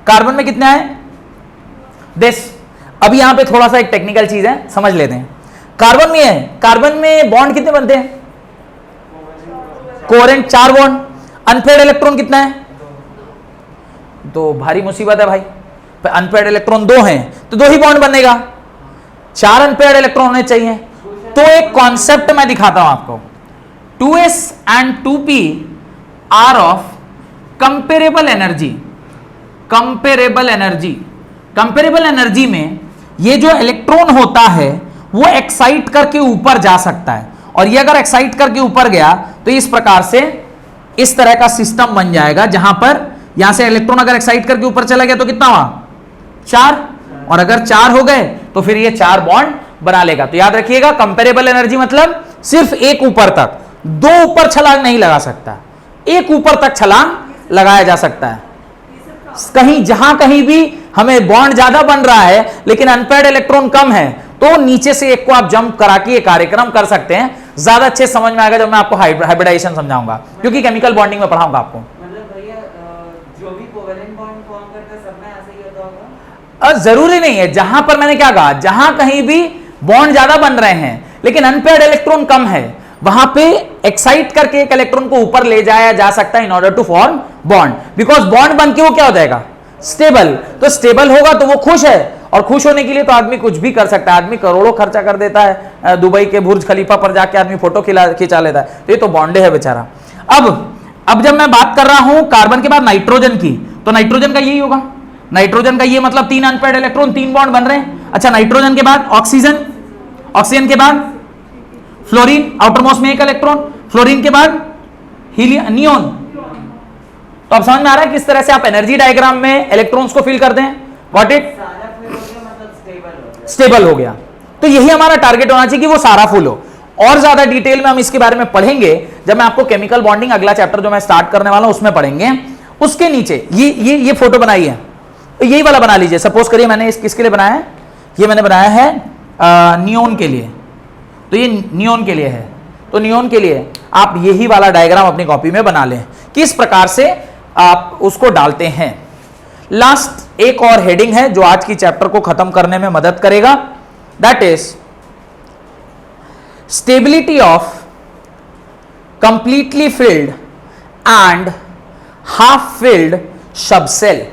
कार्बन में कितने आए? दिस। अभी यहां पे थोड़ा सा एक टेक्निकल चीज है, समझ लेते हैं। कार्बन में है, कार्बन में बॉन्ड कितने बनते हैं? Covalent 4 bond. अनपेयर्ड इलेक्ट्रॉन कितना है? 2। भारी मुसीबत है भाई, अनपेयर्ड इलेक्ट्रॉन 2 हैं तो 2 ही बॉन्ड बनेगा, 4 अनपेयर्ड इलेक्ट्रॉन होने चाहिए। तो एक कॉन्सेप्ट मैं दिखाता हूं आपको। 2s and 2p are of comparable energy. Comparable energy, comparable energy में ये जो इलेक्ट्रॉन होता है वो एक्साइट करके ऊपर जा सकता है, और ये अगर एक्साइट करके ऊपर गया तो इस प्रकार से इस तरह का सिस्टम बन जाएगा, जहां पर यहां से इलेक्ट्रॉन अगर एक्साइट करके ऊपर चला गया तो कितना हुआ? 4। और अगर 4 हो गए तो फिर ये 4 बॉन्ड बना लेगा। तो याद रखिएगा कंपेरेबल एनर्जी मतलब सिर्फ एक ऊपर तक, 2 ऊपर छलांग नहीं लगा सकता, एक ऊपर तक छलांग लगाया जा सकता है। कहीं जहां कहीं भी हमें बॉन्ड ज्यादा बन रहा है लेकिन अनपेयर्ड इलेक्ट्रॉन कम है तो नीचे से एक को आप जंप करा के ये कार्यक्रम कर सकते हैं। ज्यादा अच्छे समझ में आएगा जब मैं आपको हाइब्रिडाइजेशन समझाऊंगा, क्योंकि केमिकल बॉन्डिंग में पढ़ाऊंगा आपको। मतलब भैया जो भी कोवेलेंट बॉन्ड फॉर्म करता है सब में ऐसे ही होता होगा? जरूरी नहीं है। जहां पर मैंने क्या कहा, जहां कहीं भी बॉन्ड ज्यादा बन रहे हैं लेकिन अनपेयर्ड इलेक्ट्रॉन कम है, वहां पे एक्साइट करके एक इलेक्ट्रॉन को ऊपर ले जाया जा सकता है in order to form bond, because bond बन के वो क्या हो जाएगा? स्टेबल। तो स्टेबल होगा तो वो खुश है, और खुश होने के लिए तो आदमी कुछ भी कर सकता है। आदमी करोड़ों खर्चा कर देता है, दुबई के बुर्ज खलीफा पर जाके आदमी फोटो खिंचा लेता है। तो ये तो बॉन्डे है बेचारा। अब जब मैं बात कर रहा हूं कार्बन के बाद नाइट्रोजन की, तो नाइट्रोजन का यही होगा। नाइट्रोजन का ये मतलब 3 अनपेयर्ड इलेक्ट्रॉन, 3 बॉन्ड बन रहे हैं। अच्छा नाइट्रोजन के बाद ऑक्सीजन, ऑक्सीजन के बाद फ्लोरीन, आउटरमोस्ट में 1 इलेक्ट्रॉन, फ्लोरीन के बाद हीलियम, नियोन, तो अब समझ में आ रहा है किस तरह से आप एनर्जी डायग्राम में इलेक्ट्रॉन्स को फिल करते हैं। Got it? सारा फिर हो गया मतलब स्टेबल हो गया। स्टेबल हो गया। तो यही हमारा टारगेट होना चाहिए कि वो सारा फुल हो। और ज्यादा डिटेल में हम इसके बारे में पढ़ेंगे जब मैं आपको केमिकल बॉन्डिंग अगला चैप्टर जो मैं स्टार्ट करने वाला हूं उसमें पढ़ेंगे। उसके नीचे ये फोटो बनाई है, तो यही वाला बना लीजिए। सपोज करिए मैंने किसके लिए बनाया है, ये मैंने बनाया है नियोन के लिए, तो ये नियोन के लिए है। तो नियोन के लिए आप यही वाला डायग्राम अपनी कॉपी में बना लें, किस प्रकार से आप उसको डालते हैं। लास्ट एक और हेडिंग है जो आज की चैप्टर को खत्म करने में मदद करेगा, that is stability of completely filled and half filled subshell.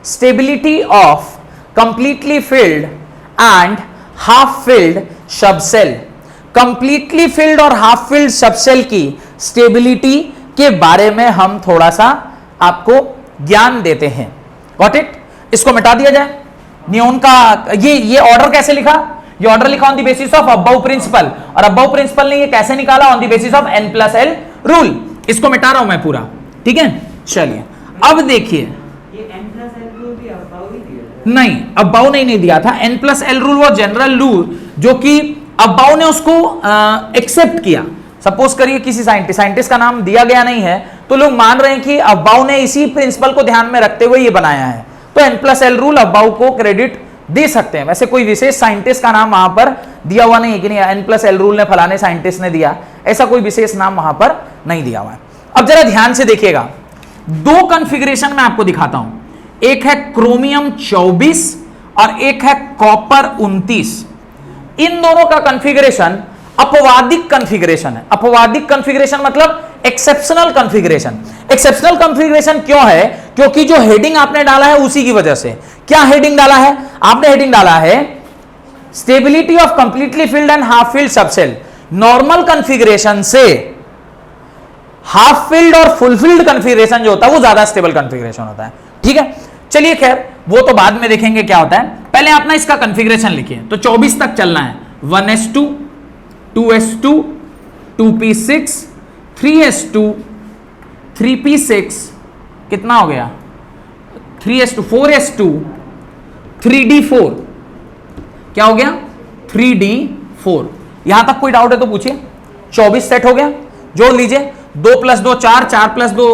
Stability of completely filled and half filled subshell. Completely filled और हाफ फिल्ड सबसेल की स्टेबिलिटी के बारे में हम थोड़ा सा आपको ज्ञान देते हैं। Got it? इसको मिटा दिया जाए। नियोन का ये ऑर्डर कैसे लिखा, ये ऑर्डर लिखा on the basis of above principle, और अबव प्रिंसिपल ने ये कैसे निकाला, on the basis of n+l rule. इसको मिटा रहा हूं मैं पूरा, ठीक है। चलिए अब देखिए, ये n+l रूल भी अबाव ही दिया था। नहीं अबाउ नहीं दिया था। n+l रूल वो जनरल रूल जो कि अबाउ ने उसको एक्सेप्ट किया। सपोज करिए किसी साइंटिस्ट का नाम दिया गया नहीं है, तो लोग मान रहे हैं कि अबाउ ने इसी प्रिंसिपल को ध्यान में रखते हुए ये बनाया है, तो n+l रूल अबाउ को क्रेडिट दे सकते हैं। वैसे कोई विशेष साइंटिस्ट का नाम वहां पर दिया हुआ नहीं है कि नहीं n+l रूल ने फलाने साइंटिस्ट ने दिया, ऐसा कोई विशेष नाम वहां पर नहीं दिया हुआ है। अब जरा ध्यान से देखिएगा, दो कॉन्फ़िगरेशन मैं आपको दिखाता हूं, एक है क्रोमियम 24 और एक है कॉपर 29। इन दोनों का कॉन्फ़िगरेशन अपवादिक कॉन्फ़िगरेशन है। अपवादिक कॉन्फ़िगरेशन मतलब एक्सेप्शनल कॉन्फ़िगरेशन। एक्सेप्शनल कॉन्फ़िगरेशन क्यों है? क्योंकि जो हेडिंग आपने डाला है उसी की वजह से। क्या हेडिंग डाला है आपने? हेडिंग डाला है stability of completely filled and half filled subshell. Normal configuration से हाफ फिल्ड और फुल फिल्ड कॉन्फ़िगरेशन जो होता है वो ज्यादा स्टेबल कॉन्फ़िगरेशन होता है, ठीक है। चलिए खैर वो तो बाद में देखेंगे क्या होता है, पहले आप ना इसका कॉन्फ़िगरेशन लिखिए। तो 24 तक चलना है, 1s2 2s2 2p6 3s2 3p6 कितना हो गया 3s2 4s2 3d4 क्या हो गया 3d4। यहां तक कोई डाउट है तो पूछिए। 24 सेट हो गया, जोड़ लीजिए 2 + 2 4, 4 + 2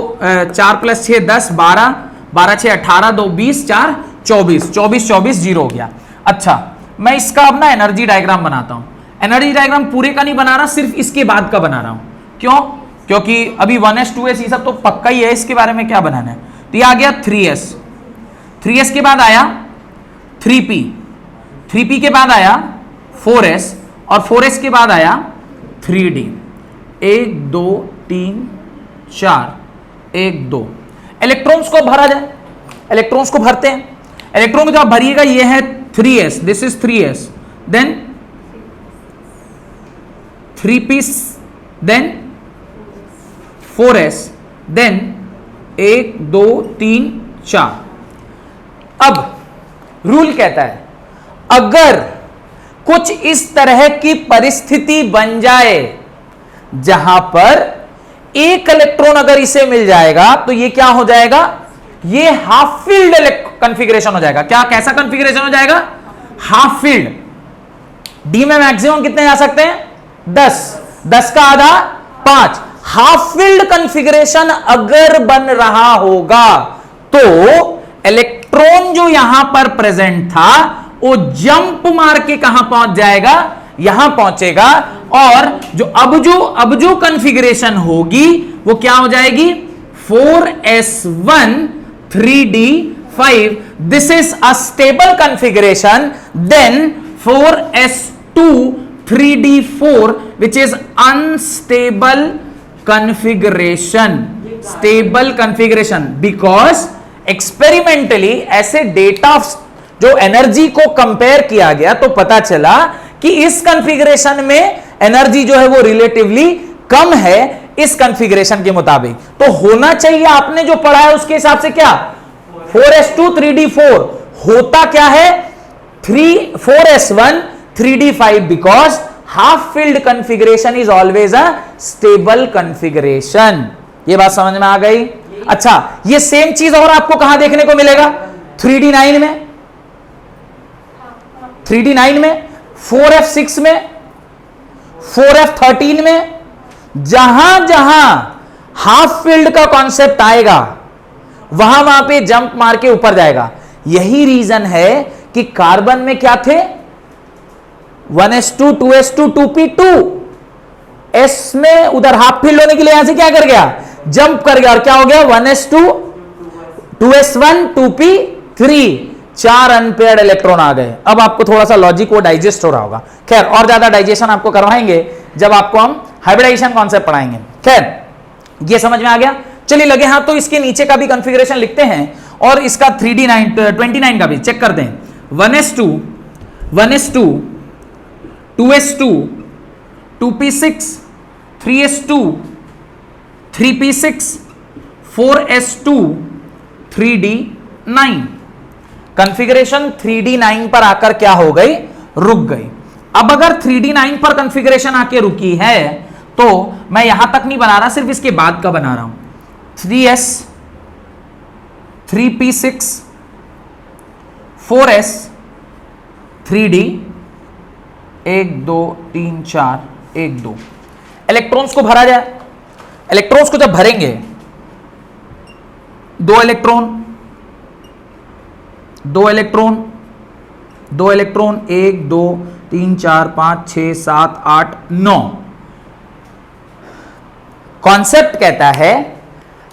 4 + 6 10 12 12 6 18 2 20 4 24 24 24 0 हो गया। अच्छा मैं इसका अब ना एनर्जी डायग्राम बनाता हूं। एनर्जी डायग्राम पूरे का नहीं बना रहा, सिर्फ इसके बाद का बना रहा हूं। क्यों? क्योंकि अभी 1s 2s ये सब तो पक्का ही है, इसके बारे में क्या बनाना है। तो ये आ गया 3s, 3s के बाद आया 3p, 3p के बाद आया 4s और 4s के बाद आया 3d। 1 2 3 4 1 2। इलेक्ट्रॉन्स को भरा जाए, इलेक्ट्रॉन्स को भरते हैं। इलेक्ट्रॉन को जब भरिएगा ये है 3s, this is 3s, then 3p, then 4s, then 1 2 3 4। अब रूल कहता है अगर कुछ इस तरह की परिस्थिति बन जाए जहां पर एक इलेक्ट्रॉन अगर इसे मिल जाएगा तो ये क्या हो जाएगा, ये हाफ फील्ड कॉन्फ़िगरेशन हो जाएगा। क्या कैसा कॉन्फ़िगरेशन हो जाएगा? Half field. डी में मैक्सिमम कितने जा सकते हैं? 10, 10 का आधा 5। हाफ फील्ड कॉन्फ़िगरेशन अगर बन रहा होगा तो इलेक्ट्रॉन जो यहां पर प्रेजेंट था वो जंप मार के कहां पहुंच जाएगा? यहां पहुंचेगा। और जो अब जो कॉन्फ़िगरेशन होगी वो क्या हो जाएगी? 4s1 3d5, this is a stable configuration. Then 4s2 3d4 which is unstable configuration. Stable configuration because experimentally ऐसे डेटा जो एनर्जी को कंपेयर किया गया तो पता चला कि इस कॉन्फ़िगरेशन में एनर्जी जो है वो रिलेटिवली कम है इस कॉन्फ़िगरेशन के मुताबिक। तो होना चाहिए आपने जो पढ़ा है उसके हिसाब से क्या 4s2 3d4 होता क्या है 4s1 3d5 because half filled configuration is always a stable configuration. ये बात समझ में आ गई? ये अच्छा, ये सेम चीज और आपको कहां देखने को मिलेगा? 3D9 में, 3D9 में, 4F6 में, 4F13 में, जहां जहां हाफ फील्ड का कॉन्सेप्ट आएगा वहां वहां पे जंप मार के ऊपर जाएगा। यही रीजन है कि कार्बन में क्या थे? 1s2, 2s2, 2p2। एस में उधर हाफ फील्ड होने के लिए यहां से क्या कर गया? जंप कर गया, और क्या हो गया? 1s2, 2s1, 2p3, 4 unpaired electron आ गए। अब आपको थोड़ा सा लॉजिक वो डाइजेस्ट हो रहा होगा। खैर, और ज्यादा डाइजेशन आपको करवाएंगे जब आपको हम हाइब्रिडाइजेशन कॉन्सेप्ट पढ़ाएंगे। खैर, ये समझ में आ गया? चलिए लगे हाथ तो इसके नीचे का भी कॉन्फ़िगरेशन लिखते हैं और इसका 3D9 29 का भी चेक करते हैं। 1s2, 1s2, 2s2, 2p6, 3s2, 3p6, 4s2, 3d9। Configuration 3d9 पर आकर क्या हो गई? रुक गई। अब अगर 3d9 पर कॉन्फ़िगरेशन आके रुकी है तो मैं यहां तक नहीं बना रहा, सिर्फ इसके बाद का बना रहा हूं। 3s, 3p6, 4s, 3d, 1 2 3 4, 1 2 electrons को भरा जाए। इलेक्ट्रॉन्स को जब भरेंगे, 2 इलेक्ट्रॉन, 2 इलेक्ट्रॉन, 2 इलेक्ट्रॉन, 1 2 3 4 5 6 7 8 9। कॉन्सेप्ट कहता है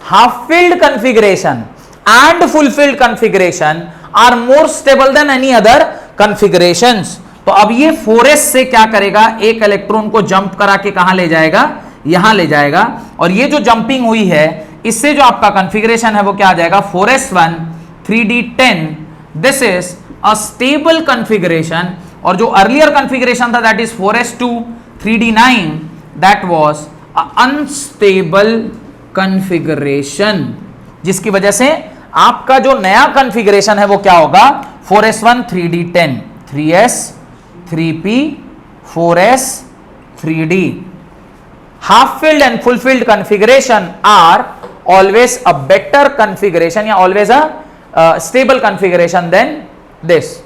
half filled configuration and full filled configuration are more stable than any other configurations. तो अब ये 4s से क्या करेगा? एक इलेक्ट्रॉन को जंप करा के कहां ले जाएगा? यहां ले जाएगा। और ये जो जंपिंग हुई है इससे जो आपका कॉन्फ़िगरेशन है वो क्या आ जाएगा? 4s1, 3d10। This is a stable configuration. और जो अर्लियर कॉन्फ़िगरेशन था that is 4s2, 3d9, that was unstable configuration, जिसकी वजह से आपका जो नया कॉन्फ़िगरेशन है वो क्या होगा? 4s1, 3d10, 3s, 3p, 4s, 3d। Half filled and full filled configuration are always a better configuration या always a stable configuration than this.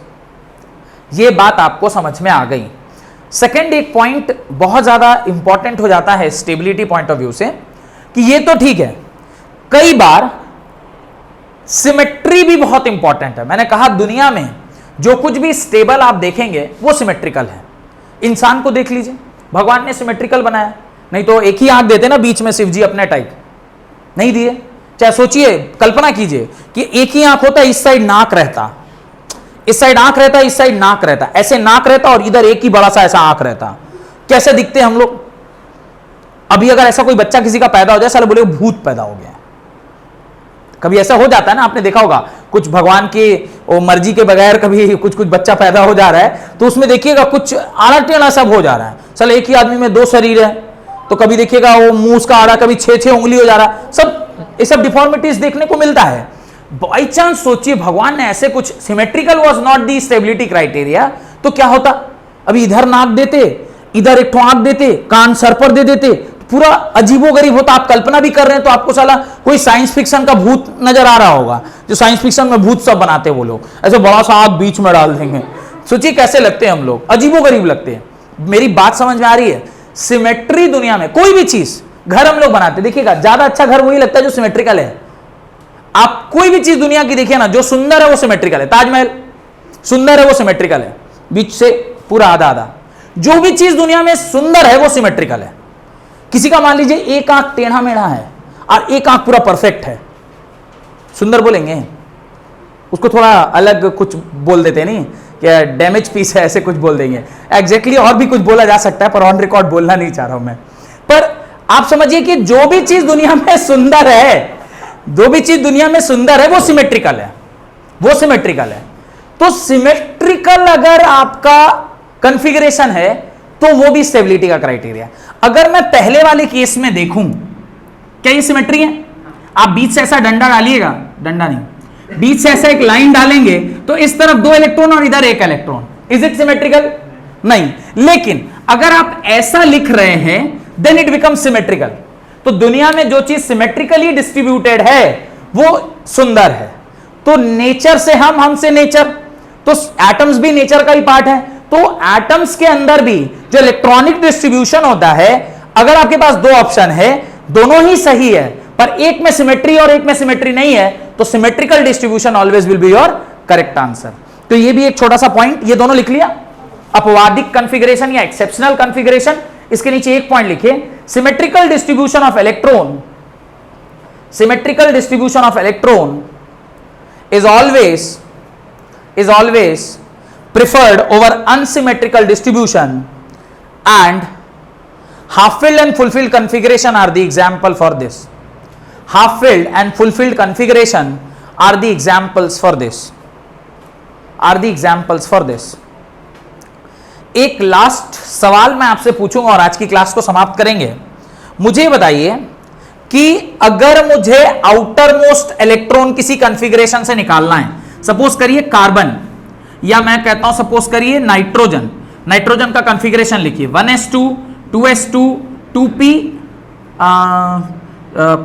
ये बात आपको समझ में आ गई। सेकेंड एक पॉइंट बहुत ज्यादा इंपॉर्टेंट हो जाता है स्टेबिलिटी पॉइंट ऑफ व्यू से, कि ये तो ठीक है, कई बार सिमेट्री भी बहुत इंपॉर्टेंट है। मैंने कहा दुनिया में जो कुछ भी स्टेबल आप देखेंगे वो सिमेट्रिकल है। इंसान को देख लीजिए, भगवान ने सिमेट्रिकल बनाया, नहीं तो एक ही आंख देते ना बीच में शिव जी अपने टाइप, नहीं दिए। चाहे सोचिए, कल्पना कीजिए कि एक ही आंख होता, इस साइड नाक रहता, इस साइड आंख रहता, इस साइड नाक रहता, ऐसे नाक रहता और इधर एक ही बड़ा सा ऐसा आंख रहता, कैसे दिखते हम लोग? अभी अगर ऐसा कोई बच्चा किसी का पैदा हो जाए, साले बोले भूत पैदा हो गया। कभी ऐसा हो जाता है ना, आपने देखा होगा, कुछ भगवान की मर्जी के बगैर कभी कुछ कुछ बच्चा पैदा हो जा रहा है तो उसमें देखिएगा कुछ आड़ा टेढ़ा सब हो जा रहा है। साले एक ही आदमी में 2 शरीर है, तो कभी देखिएगा वो मुंह उसका आड़ा, कभी 6 उंगली हो जा रहा है, सब ये सब डिफॉर्मिटीज देखने को मिलता है। बाई चांस सोचिए भगवान ने ऐसे कुछ, symmetrical was not the stability criteria, तो क्या होता? अभी इधर नाक देते, इधर एक ठो आंख देते, कान सर पर दे देते, पूरा अजीबोगरीब होता। आप कल्पना भी कर रहे हैं तो आपको साला कोई साइंस फिक्शन का भूत नजर आ रहा होगा, जो साइंस फिक्शन में भूत सब बनाते हैं वो लोग, ऐसे बड़ा सा आंख बीच में डाल देंगे। सोचिए कैसे लगते हैं हम लोग, अजीबोगरीब लगते हैं। मेरी बात समझ में आ रही है? सिमेट्री दुनिया में कोई भी चीज, घर हम लोग बनाते, देखिएगा ज्यादा अच्छा घर वही लगता है जो सिमेट्रिकल है। आप कोई भी चीज दुनिया की देखिए ना, जो सुंदर है वो सिमेट्रिकल है। ताजमहल सुंदर है वो सिमेट्रिकल है, बीच से पूरा आधा आधा। जो भी चीज दुनिया में सुंदर है वो सिमेट्रिकल है। किसी का मान लीजिए एक आंख टेढ़ा मेढ़ा है और एक आंख पूरा परफेक्ट है, सुंदर बोलेंगे? उसको थोड़ा अलग कुछ बोल देते नहीं क्या, डैमेज पीस है, ऐसे कुछ बोल देंगे। एग्जैक्टली और भी कुछ बोला जा सकता है, पर ऑन रिकॉर्ड बोलना नहीं चाह रहा हूं मैं। पर आप समझिए कि जो भी चीज दुनिया में सुंदर है, जो भी चीज दुनिया में सुंदर है वो सिमेट्रिकल है, वो सिमेट्रिकल है। तो सिमेट्रिकल अगर आपका कॉन्फ़िगरेशन है तो वो भी स्टेबिलिटी का क्राइटेरिया। अगर मैं पहले वाले केस में देखूं, क्या ये सिमेट्री है? आप बीच से ऐसा डंडा डालिएगा, डंडा नहीं, बीच से ऐसा एक लाइन डालेंगे तो इस तरफ 2 इलेक्ट्रॉन और इधर 1 इलेक्ट्रॉन, इज इट सिमेट्रिकल? नहीं। लेकिन अगर आप ऐसा लिख रहे हैं देन इट बिकम सिमेट्रिकल। तो दुनिया में जो चीज सिमेट्रिकली डिस्ट्रीब्यूटेड है वो सुंदर है। तो नेचर से हमसे नेचर, तो एटम्स भी नेचर का ही पार्ट है। तो एटम्स के अंदर भी जो इलेक्ट्रॉनिक डिस्ट्रीब्यूशन होता है, अगर आपके पास दो ऑप्शन है, दोनों ही सही है, पर एक में सिमेट्री और एक में सिमेट्री नहीं है, तो symmetrical distribution always will be your correct answer. तो ये भी एक छोटा सा पॉइंट, ये दोनों लिख लिया। अपवादिक कॉन्फ़िगरेशन या एक्सेप्शनल कॉन्फ़िगरेशन, इसके नीचे एक पॉइंट लिखिए, symmetrical distribution of electron, symmetrical distribution of electron is always preferred over unsymmetrical distribution, and half-filled and fulfilled configuration are the example for this. Half-filled and fulfilled configuration are the examples for this. एक last सवाल मैं आपसे पूछूंगा और आज की class को समाप्त करेंगे। मुझे बताइए कि अगर मुझे आउटर मोस्ट इलेक्ट्रॉन किसी कॉन्फ़िगरेशन से निकालना है, सपोज करिए कार्बन, या मैं कहता हूं सपोज करिए नाइट्रोजन, नाइट्रोजन का कॉन्फ़िगरेशन लिखिए 1s2 2s2 2p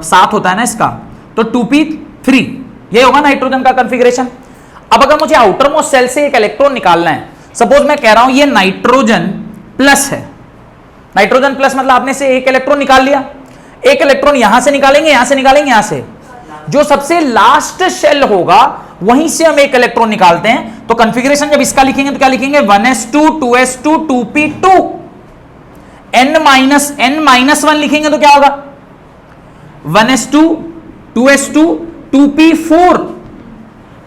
7 होता है ना इसका, तो 2p3, ये होगा नाइट्रोजन का कॉन्फ़िगरेशन। अब अगर मुझे आउटर मोस्ट सेल से एक इलेक्ट्रॉन निकालना है, सपोज मैं कह रहा हूं ये नाइट्रोजन प्लस है, नाइट्रोजन प्लस मतलब आपने से एक इलेक्ट्रॉन निकाल लिया, एक इलेक्ट्रॉन यहां से निकालेंगे, यहां से निकालेंगे, यहां से, जो सबसे लास्ट शेल होगा वहीं से हम एक इलेक्ट्रॉन निकालते हैं। तो कॉन्फ़िगरेशन जब इसका लिखेंगे तो क्या लिखेंगे, 1s2 2s2 2p2, n-1 लिखेंगे तो क्या होगा, 1s2 2s2 2p4।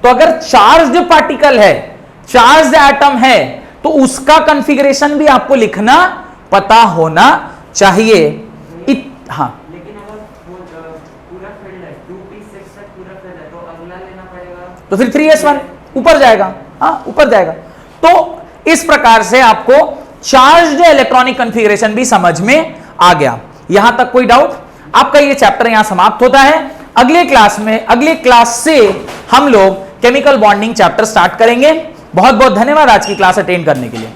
तो अगर चार्ज्ड पार्टिकल है, चार्ज्ड एटम है, तो उसका कॉन्फ़िगरेशन भी आपको लिखना पता होना चाहिए। हाँ, लेकिन अगर पूरा फील्ड है 2p6 तक पूरा फील्ड है, तो अगला लेना पड़ेगा, तो फिर 3s1 ऊपर जाएगा, हाँ ऊपर जाएगा। तो इस प्रकार से आपको चार्ज्ड इलेक्ट्रॉनिक कॉन्फ़िगरेशन भी समझ में आ गया। यहां तक कोई डाउट? आपका ये चैप्टर यहां समाप्त होता है। अगले क्लास से हम लोग केमिकल बॉन्डिंग चैप्टर स्टार्ट करेंगे। बहुत बहुत धन्यवाद आज की क्लास अटेंड करने के लिए।